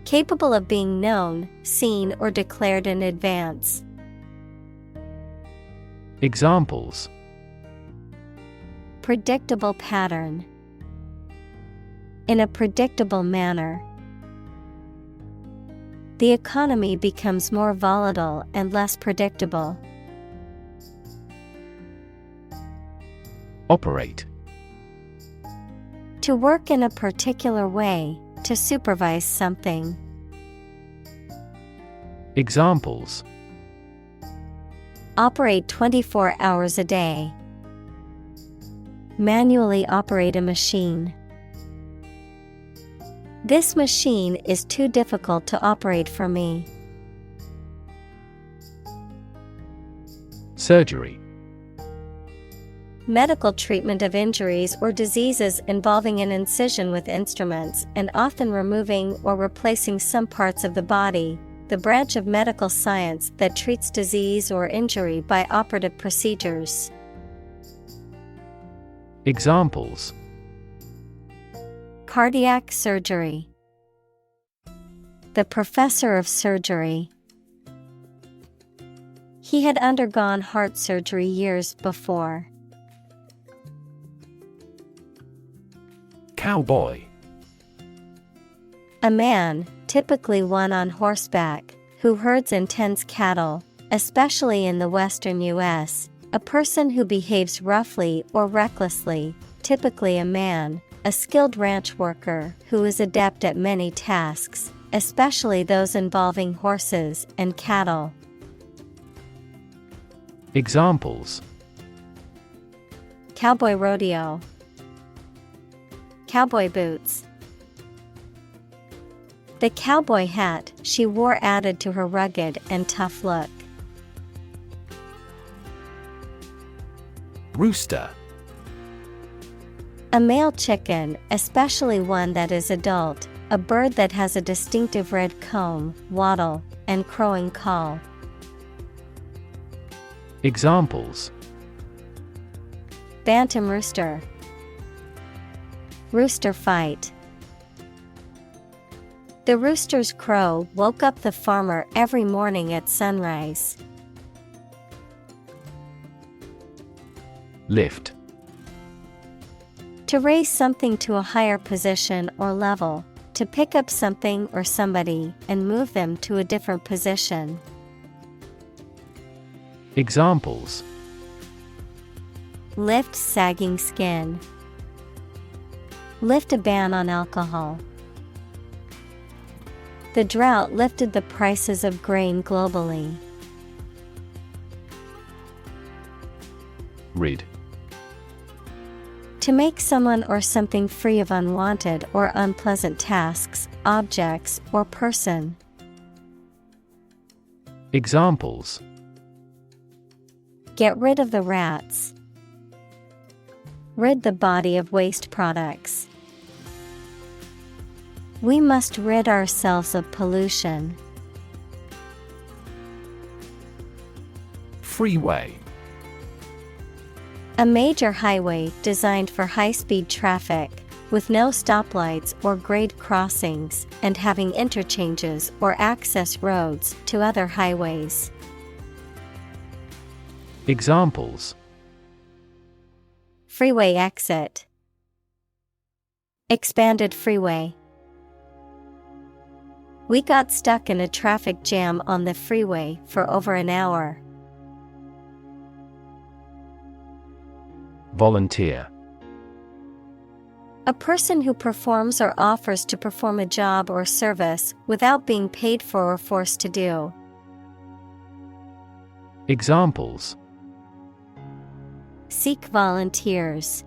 Capable of being known, seen, or declared in advance.
Examples:
Predictable pattern. In a predictable manner. The economy becomes more volatile and less predictable.
Operate.
To work in a particular way, to supervise something.
Examples:
Operate 24 hours a day. Manually operate a machine. This machine is too difficult to operate for me.
Surgery.
Medical treatment of injuries or diseases involving an incision with instruments and often removing or replacing some parts of the body, the branch of medical science that treats disease or injury by operative procedures.
Examples:
Cardiac surgery. The professor of surgery. He had undergone heart surgery years before.
Cowboy.
A man, typically one on horseback, who herds and tends cattle, especially in the western U.S., a person who behaves roughly or recklessly, typically a man, a skilled ranch worker who is adept at many tasks, especially those involving horses and cattle.
Examples:
Cowboy rodeo. Cowboy boots. The cowboy hat she wore added to her rugged and tough look.
Rooster.
A male chicken, especially one that is adult, a bird that has a distinctive red comb, wattle, and crowing call.
Examples:
Bantam rooster. Rooster fight. The rooster's crow woke up the farmer every morning at sunrise.
Lift.
To raise something to a higher position or level, to pick up something or somebody and move them to a different position.
Examples:
Lift sagging skin. Lift a ban on alcohol. The drought lifted the prices of grain globally.
Rid.
To make someone or something free of unwanted or unpleasant tasks, objects, or person.
Examples:
Get rid of the rats. Rid the body of waste products. We must rid ourselves of pollution.
Freeway.
A major highway designed for high-speed traffic, with no stoplights or grade crossings, and having interchanges or access roads to other highways.
Examples:
Freeway exit. Expanded freeway. We got stuck in a traffic jam on the freeway for over an hour.
Volunteer.
A person who performs or offers to perform a job or service without being paid for or forced to do.
Examples:
Seek volunteers.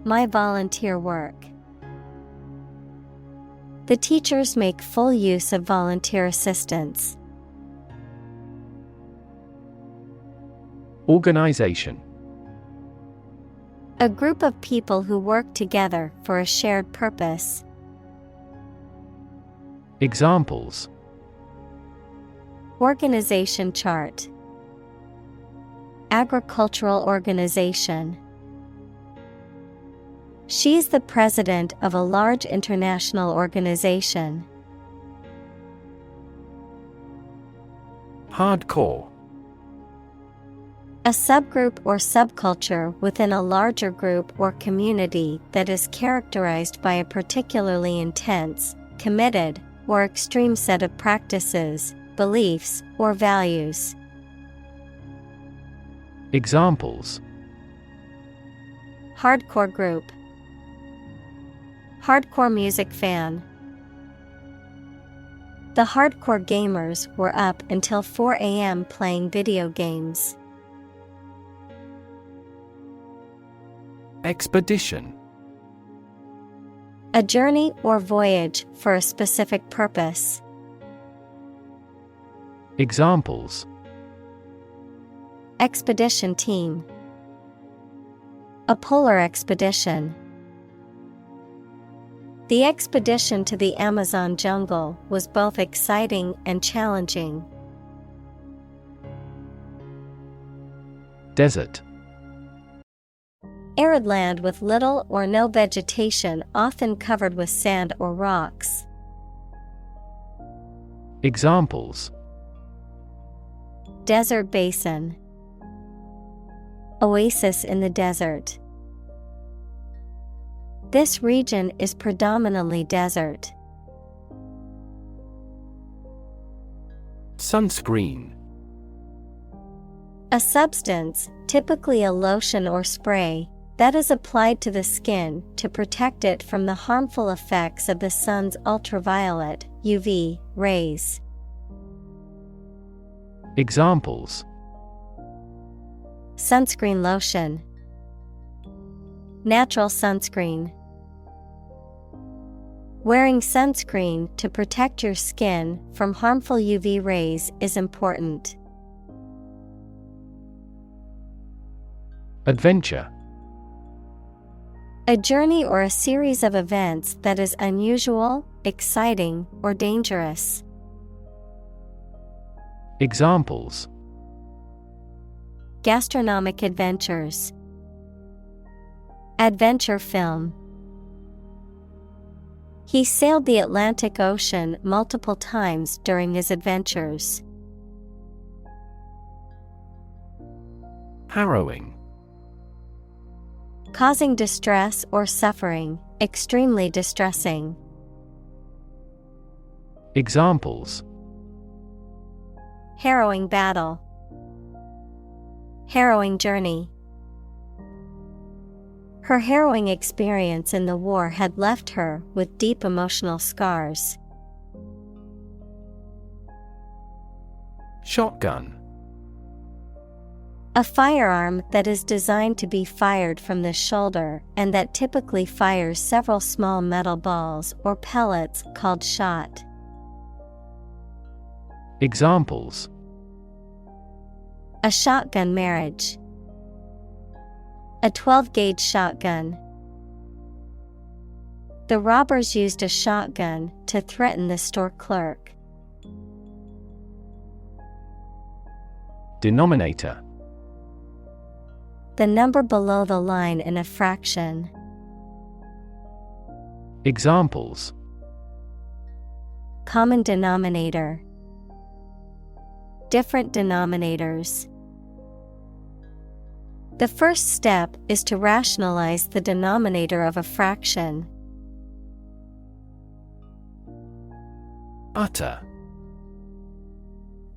My volunteer work. The teachers make full use of volunteer assistance.
Organization.
A group of people who work together for a shared purpose.
Examples:
Organization chart. Agricultural organization. She is the president of a large international organization.
Hardcore.
A subgroup or subculture within a larger group or community that is characterized by a particularly intense, committed, or extreme set of practices, beliefs, or values.
Examples:
Hardcore group. Hardcore music fan. The hardcore gamers were up until 4 a.m. playing video games.
Expedition.
A journey or voyage for a specific purpose.
Examples:
Expedition team. A polar expedition. The expedition to the Amazon jungle was both exciting and challenging.
Desert.
Arid land with little or no vegetation, often covered with sand or rocks.
Examples:
Desert basin. Oasis in the desert. This region is predominantly desert.
Sunscreen.
A substance, typically a lotion or spray, that is applied to the skin to protect it from the harmful effects of the sun's ultraviolet (UV) rays.
Examples:
Sunscreen lotion. Natural sunscreen. Wearing sunscreen to protect your skin from harmful UV rays is important.
Adventure.
A journey or a series of events that is unusual, exciting, or dangerous.
Examples:
Gastronomic adventures. Adventure film. He sailed the Atlantic Ocean multiple times during his adventures.
Harrowing.
Causing distress or suffering, extremely distressing.
Examples:
Harrowing battle. Harrowing journey. Her harrowing experience in the war had left her with deep emotional scars.
Shotgun.
A firearm that is designed to be fired from the shoulder and that typically fires several small metal balls or pellets called shot.
Examples:
A shotgun marriage. A 12-gauge shotgun. The robbers used a shotgun to threaten the store clerk.
Denominator.
The number below the line in a fraction.
Examples:
Common denominator. Different denominators. The first step is to rationalize the denominator of a fraction.
Utter.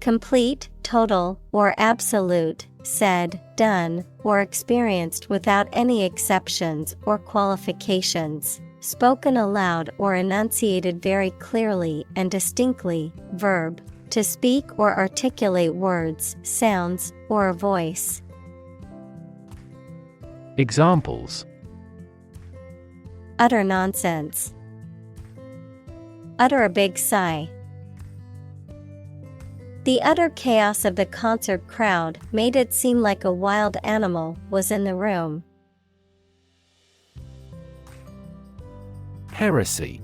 Complete, total, or absolute, said, done, or experienced without any exceptions or qualifications, spoken aloud or enunciated very clearly and distinctly, verb, to speak or articulate words, sounds, or a voice.
Examples:
Utter nonsense. Utter a big sigh. The utter chaos of the concert crowd made it seem like a wild animal was in the room. Heresy.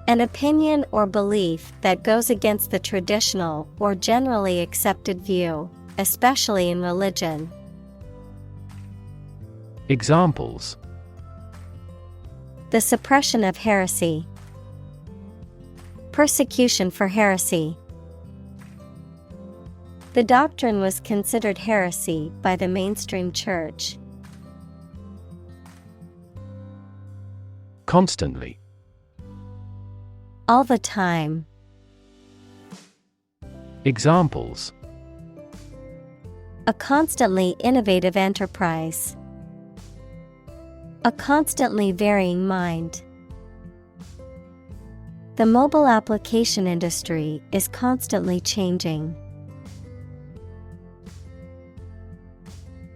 An opinion or belief that goes against the traditional or generally accepted view, especially in religion.
Examples:
The suppression of heresy. Persecution for heresy. The doctrine was considered heresy by the mainstream church.
Constantly.
All the time.
Examples:
A constantly innovative enterprise. A constantly varying mind. The mobile application industry is constantly changing.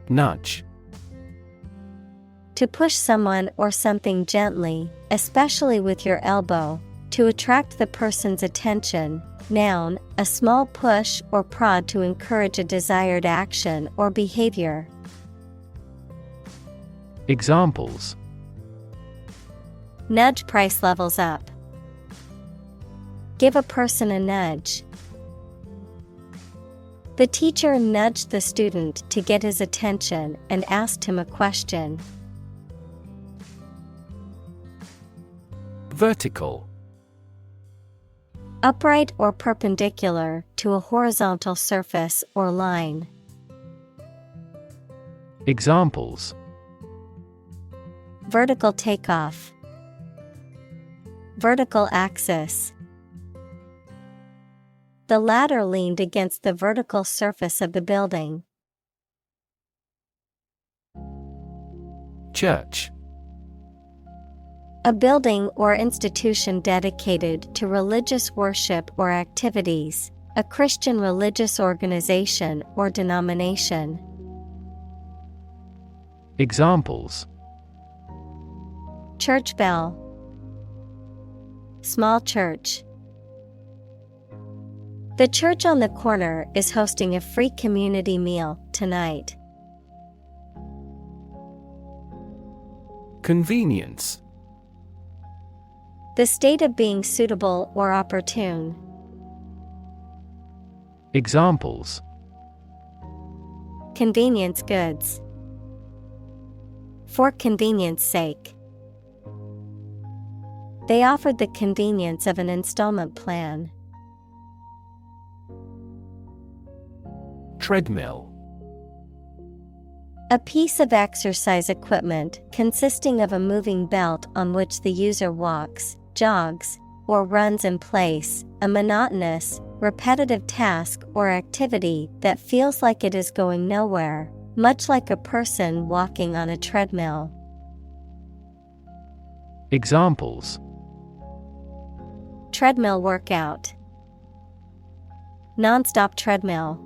Nudge.
To push someone or something gently, especially with your elbow, to attract the person's attention. Noun, a small push or prod to encourage a desired action or behavior.
Examples:
Nudge price levels up. Give a person a nudge. The teacher nudged the student to get his attention and asked him a question.
Vertical.
Upright or perpendicular to a horizontal surface or line.
Examples:
Vertical takeoff. Vertical axis. The ladder leaned against the vertical surface of the building.
Church.
A building or institution dedicated to religious worship or activities, a Christian religious organization or denomination.
Examples:
Church bell. Small church. The church on the corner is hosting a free community meal tonight.
Convenience.
The state of being suitable or opportune.
Examples:
Convenience goods. For convenience sake. They offered the convenience of an installment plan.
Treadmill.
A piece of exercise equipment consisting of a moving belt on which the user walks, jogs, or runs in place, a monotonous, repetitive task or activity that feels like it is going nowhere, much like a person walking on a treadmill.
Examples:
Treadmill workout. Non-stop treadmill.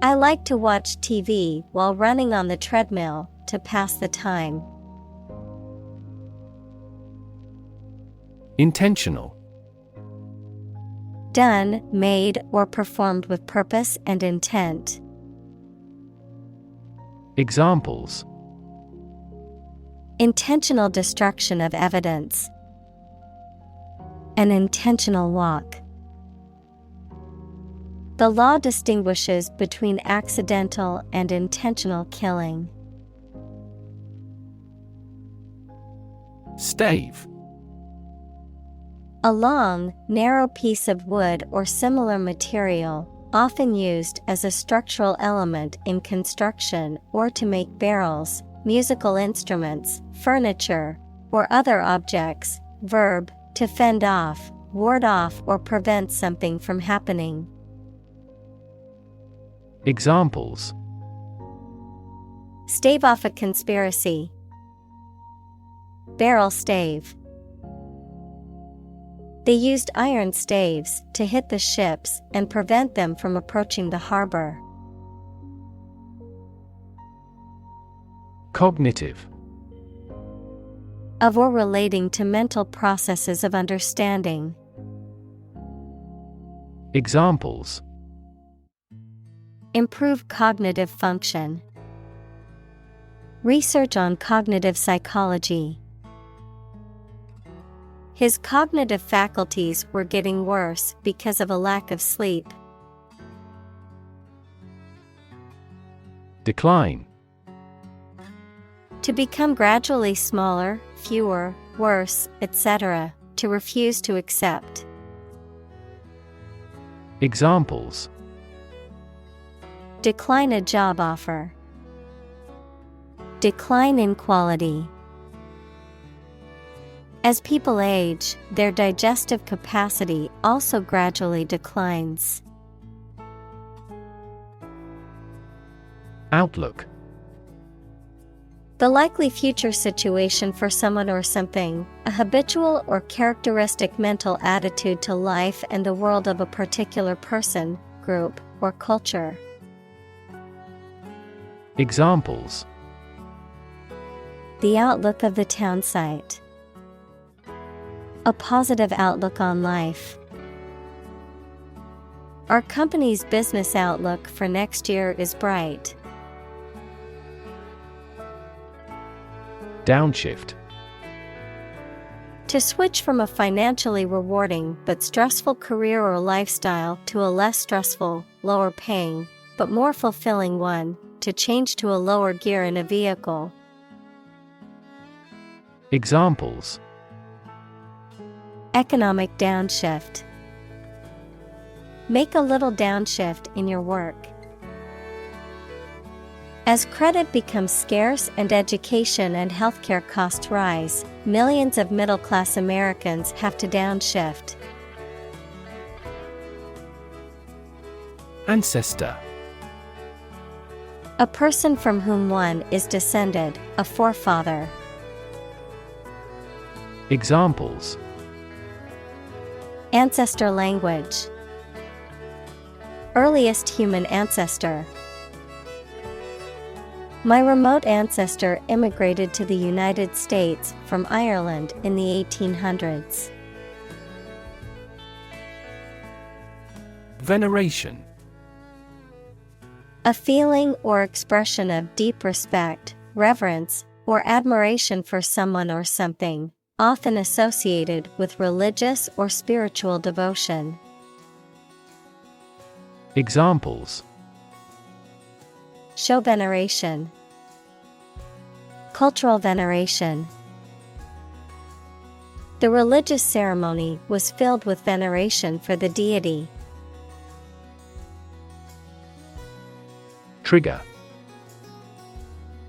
I like to watch TV while running on the treadmill to pass the time.
Intentional.
Done, made, or performed with purpose and intent.
Examples:
Intentional destruction of evidence. An intentional walk. The law distinguishes between accidental and intentional killing.
Stave.
A long, narrow piece of wood or similar material, often used as a structural element in construction or to make barrels, musical instruments, furniture, or other objects. Verb, to fend off, ward off or prevent something from happening.
Examples:
Stave off a conspiracy. Barrel stave. They used iron staves to hit the ships and prevent them from approaching the harbor.
Cognitive.
Of or relating to mental processes of understanding.
Examples:
Improve cognitive function. Research on cognitive psychology. His cognitive faculties were getting worse because of a lack of sleep.
Decline.
To become gradually smaller, fewer, worse, etc., to refuse to accept.
Examples:
decline a job offer, decline in quality. As people age, their digestive capacity also gradually declines.
Outlook.
The likely future situation for someone or something, a habitual or characteristic mental attitude to life and the world of a particular person, group, or culture.
Examples:
the outlook of the town site, a positive outlook on life. Our company's business outlook for next year is bright.
Downshift.
To switch from a financially rewarding but stressful career or lifestyle to a less stressful, lower paying, but more fulfilling one, to change to a lower gear in a vehicle.
Examples:
economic downshift. Make a little downshift in your work. As credit becomes scarce and education and healthcare costs rise, millions of middle-class Americans have to downshift.
Ancestor.
A person from whom one is descended, a forefather.
Examples:
ancestor language, earliest human ancestor. My remote ancestor immigrated to the United States from Ireland in the 1800s.
Veneration.
A feeling or expression of deep respect, reverence, or admiration for someone or something, often associated with religious or spiritual devotion.
Examples:
show veneration, cultural veneration. The religious ceremony was filled with veneration for the deity.
Trigger.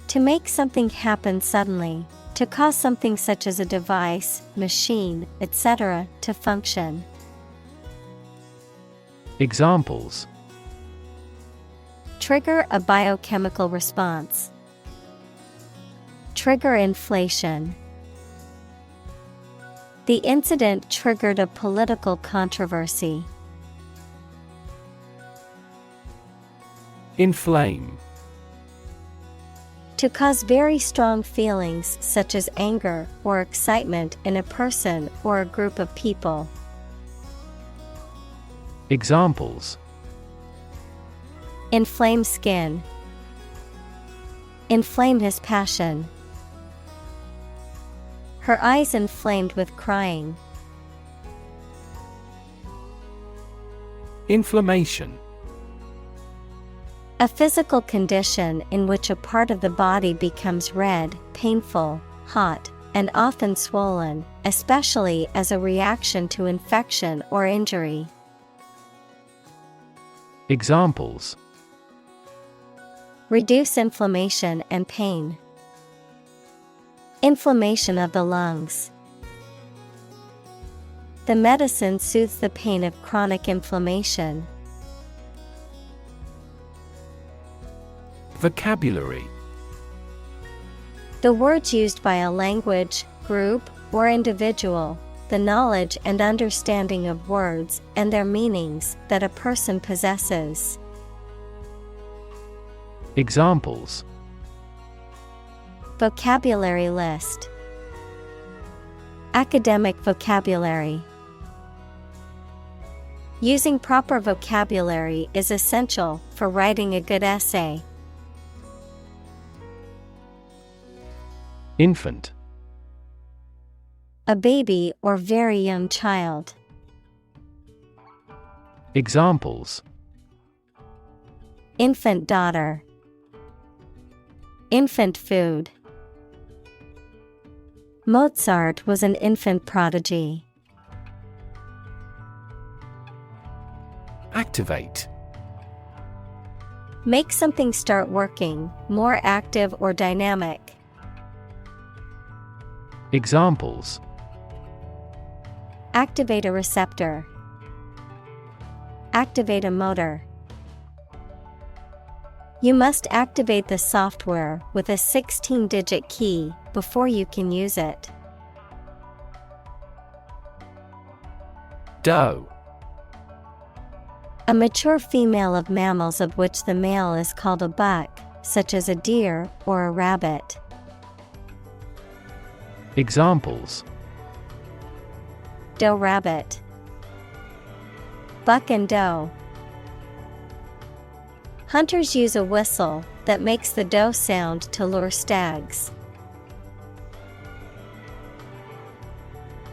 To make something happen suddenly, to cause something such as a device, machine, etc., to function.
Examples:
trigger a biochemical response, trigger inflation. The incident triggered a political controversy.
Inflame.
To cause very strong feelings such as anger or excitement in a person or a group of people.
Examples:
inflame skin, inflame his passion. Her eyes inflamed with crying.
Inflammation.
A physical condition in which a part of the body becomes red, painful, hot, and often swollen, especially as a reaction to infection or injury.
Examples:
reduce inflammation and pain. Inflammation of the lungs. The medicine soothes the pain of chronic inflammation.
Vocabulary.
The words used by a language, group, or individual, the knowledge and understanding of words and their meanings that a person possesses.
Examples:
vocabulary list, academic vocabulary. Using proper vocabulary is essential for writing a good essay.
Infant.
a baby or very young child.
Examples:
Infant daughter. Infant food. Mozart was an infant prodigy.
Activate.
Make something start working, more active or dynamic.
Examples:
Activate a receptor. Activate a motor. You must activate the software with a 16-digit key before you can use it.
Doe.
A mature female of mammals of which the male is called a buck, such as a deer or a rabbit.
Examples:
Doe rabbit. Buck and doe. Hunters use a whistle that makes the doe sound to lure stags.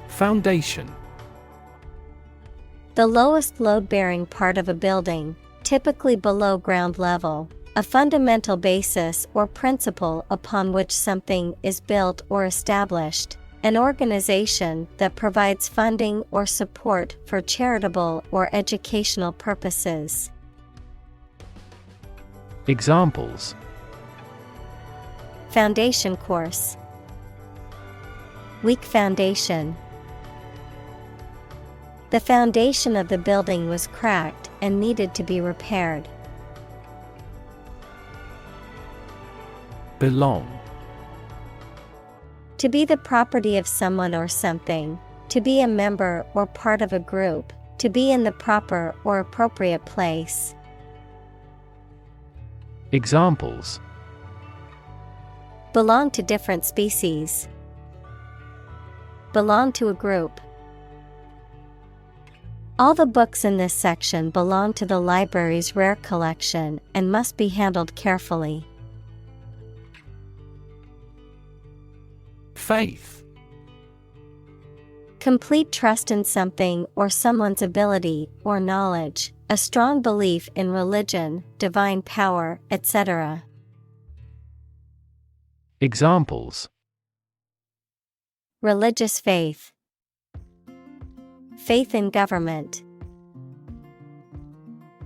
Foundation.
The lowest load-bearing part of a building, typically below ground level, a fundamental basis or principle upon which something is built or established, an organization that provides funding or support for charitable or educational purposes.
Examples:
Foundation course. Weak foundation. The foundation of the building was cracked and needed to be repaired.
Belong.
To be the property of someone or something, to be a member or part of a group, to be in the proper or appropriate place.
Examples:
Belong to different species. Belong to a group. All the books in this section belong to the library's rare collection and must be handled carefully.
Faith.
Complete trust in something or someone's ability or knowledge, a strong belief in religion, divine power, etc.
Examples:
Religious faith. Faith in government.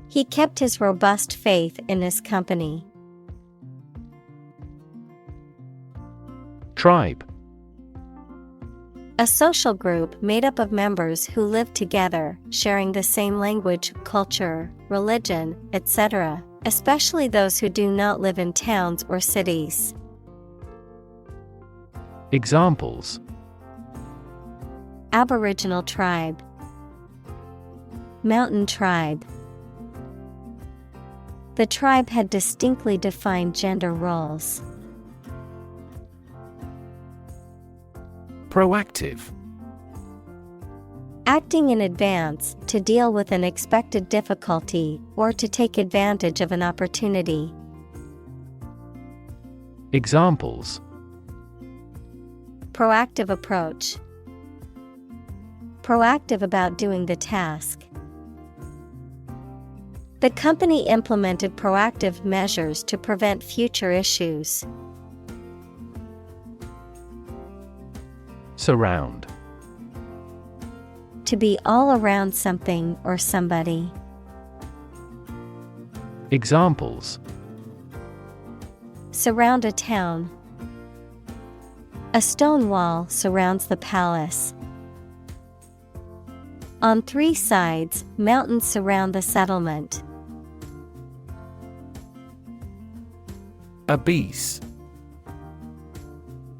He kept his robust faith in his company.
Tribe.
A social group made up of members who live together, sharing the same language, culture, religion, etc., especially those who do not live in towns or cities.
Examples:
Aboriginal tribe. Mountain tribe. The tribe had distinctly defined gender roles.
Proactive.
Acting in advance to deal with an expected difficulty or to take advantage of an opportunity.
Examples:
Proactive approach. Proactive about doing the task. The company implemented proactive measures to prevent future issues.
Surround.
To be all around something or somebody.
Examples:
Surround a town. A stone wall surrounds the palace. On 3 sides, mountains surround the settlement.
Obese.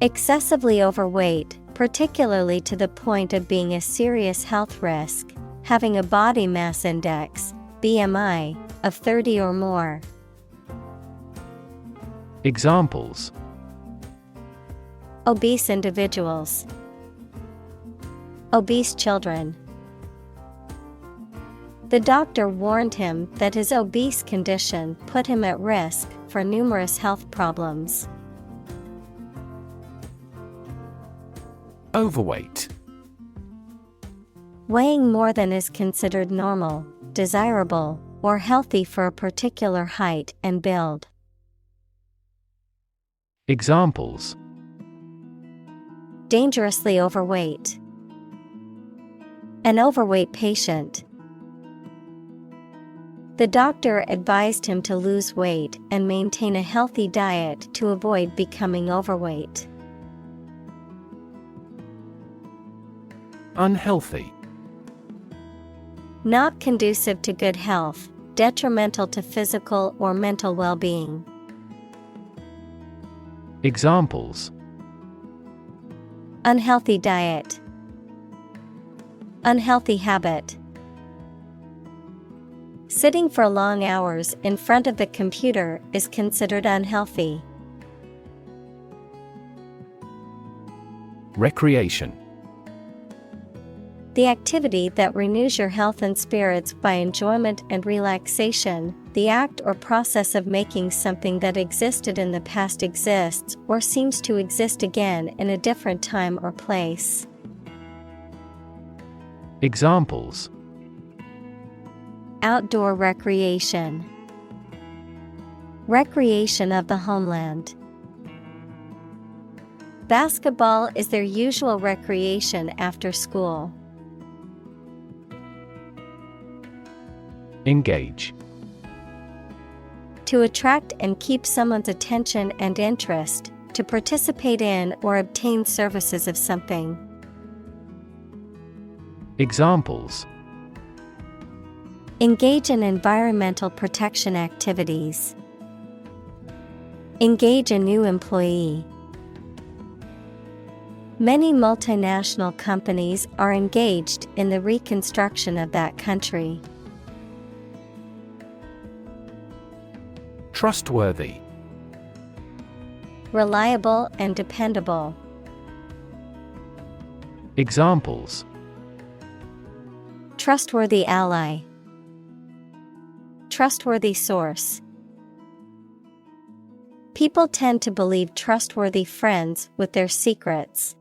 Excessively overweight, particularly to the point of being a serious health risk, having a body mass index, BMI, of 30 or more.
Examples:
Obese individuals. Obese children. The doctor warned him that his obese condition put him at risk for numerous health problems.
Overweight.
Weighing more than is considered normal, desirable, or healthy for a particular height and build.
Examples:
Dangerously overweight. An overweight patient. The doctor advised him to lose weight and maintain a healthy diet to avoid becoming overweight.
Unhealthy.
Not conducive to good health, detrimental to physical or mental well-being.
Examples:
Unhealthy diet. Unhealthy habit. Sitting for long hours in front of the computer is considered unhealthy.
Recreation.
The activity that renews your health and spirits by enjoyment and relaxation, the act or process of making something that existed in the past exists or seems to exist again in a different time or place.
Examples:
Outdoor recreation. Recreation of the homeland. Basketball is their usual recreation after school.
Engage.
To attract and keep someone's attention and interest, to participate in or obtain services of something.
Examples:
Engage in environmental protection activities. Engage a new employee. Many multinational companies are engaged in the reconstruction of that country.
Trustworthy.
Reliable and dependable.
Examples:
Trustworthy ally. Trustworthy source. People tend to believe trustworthy friends with their secrets.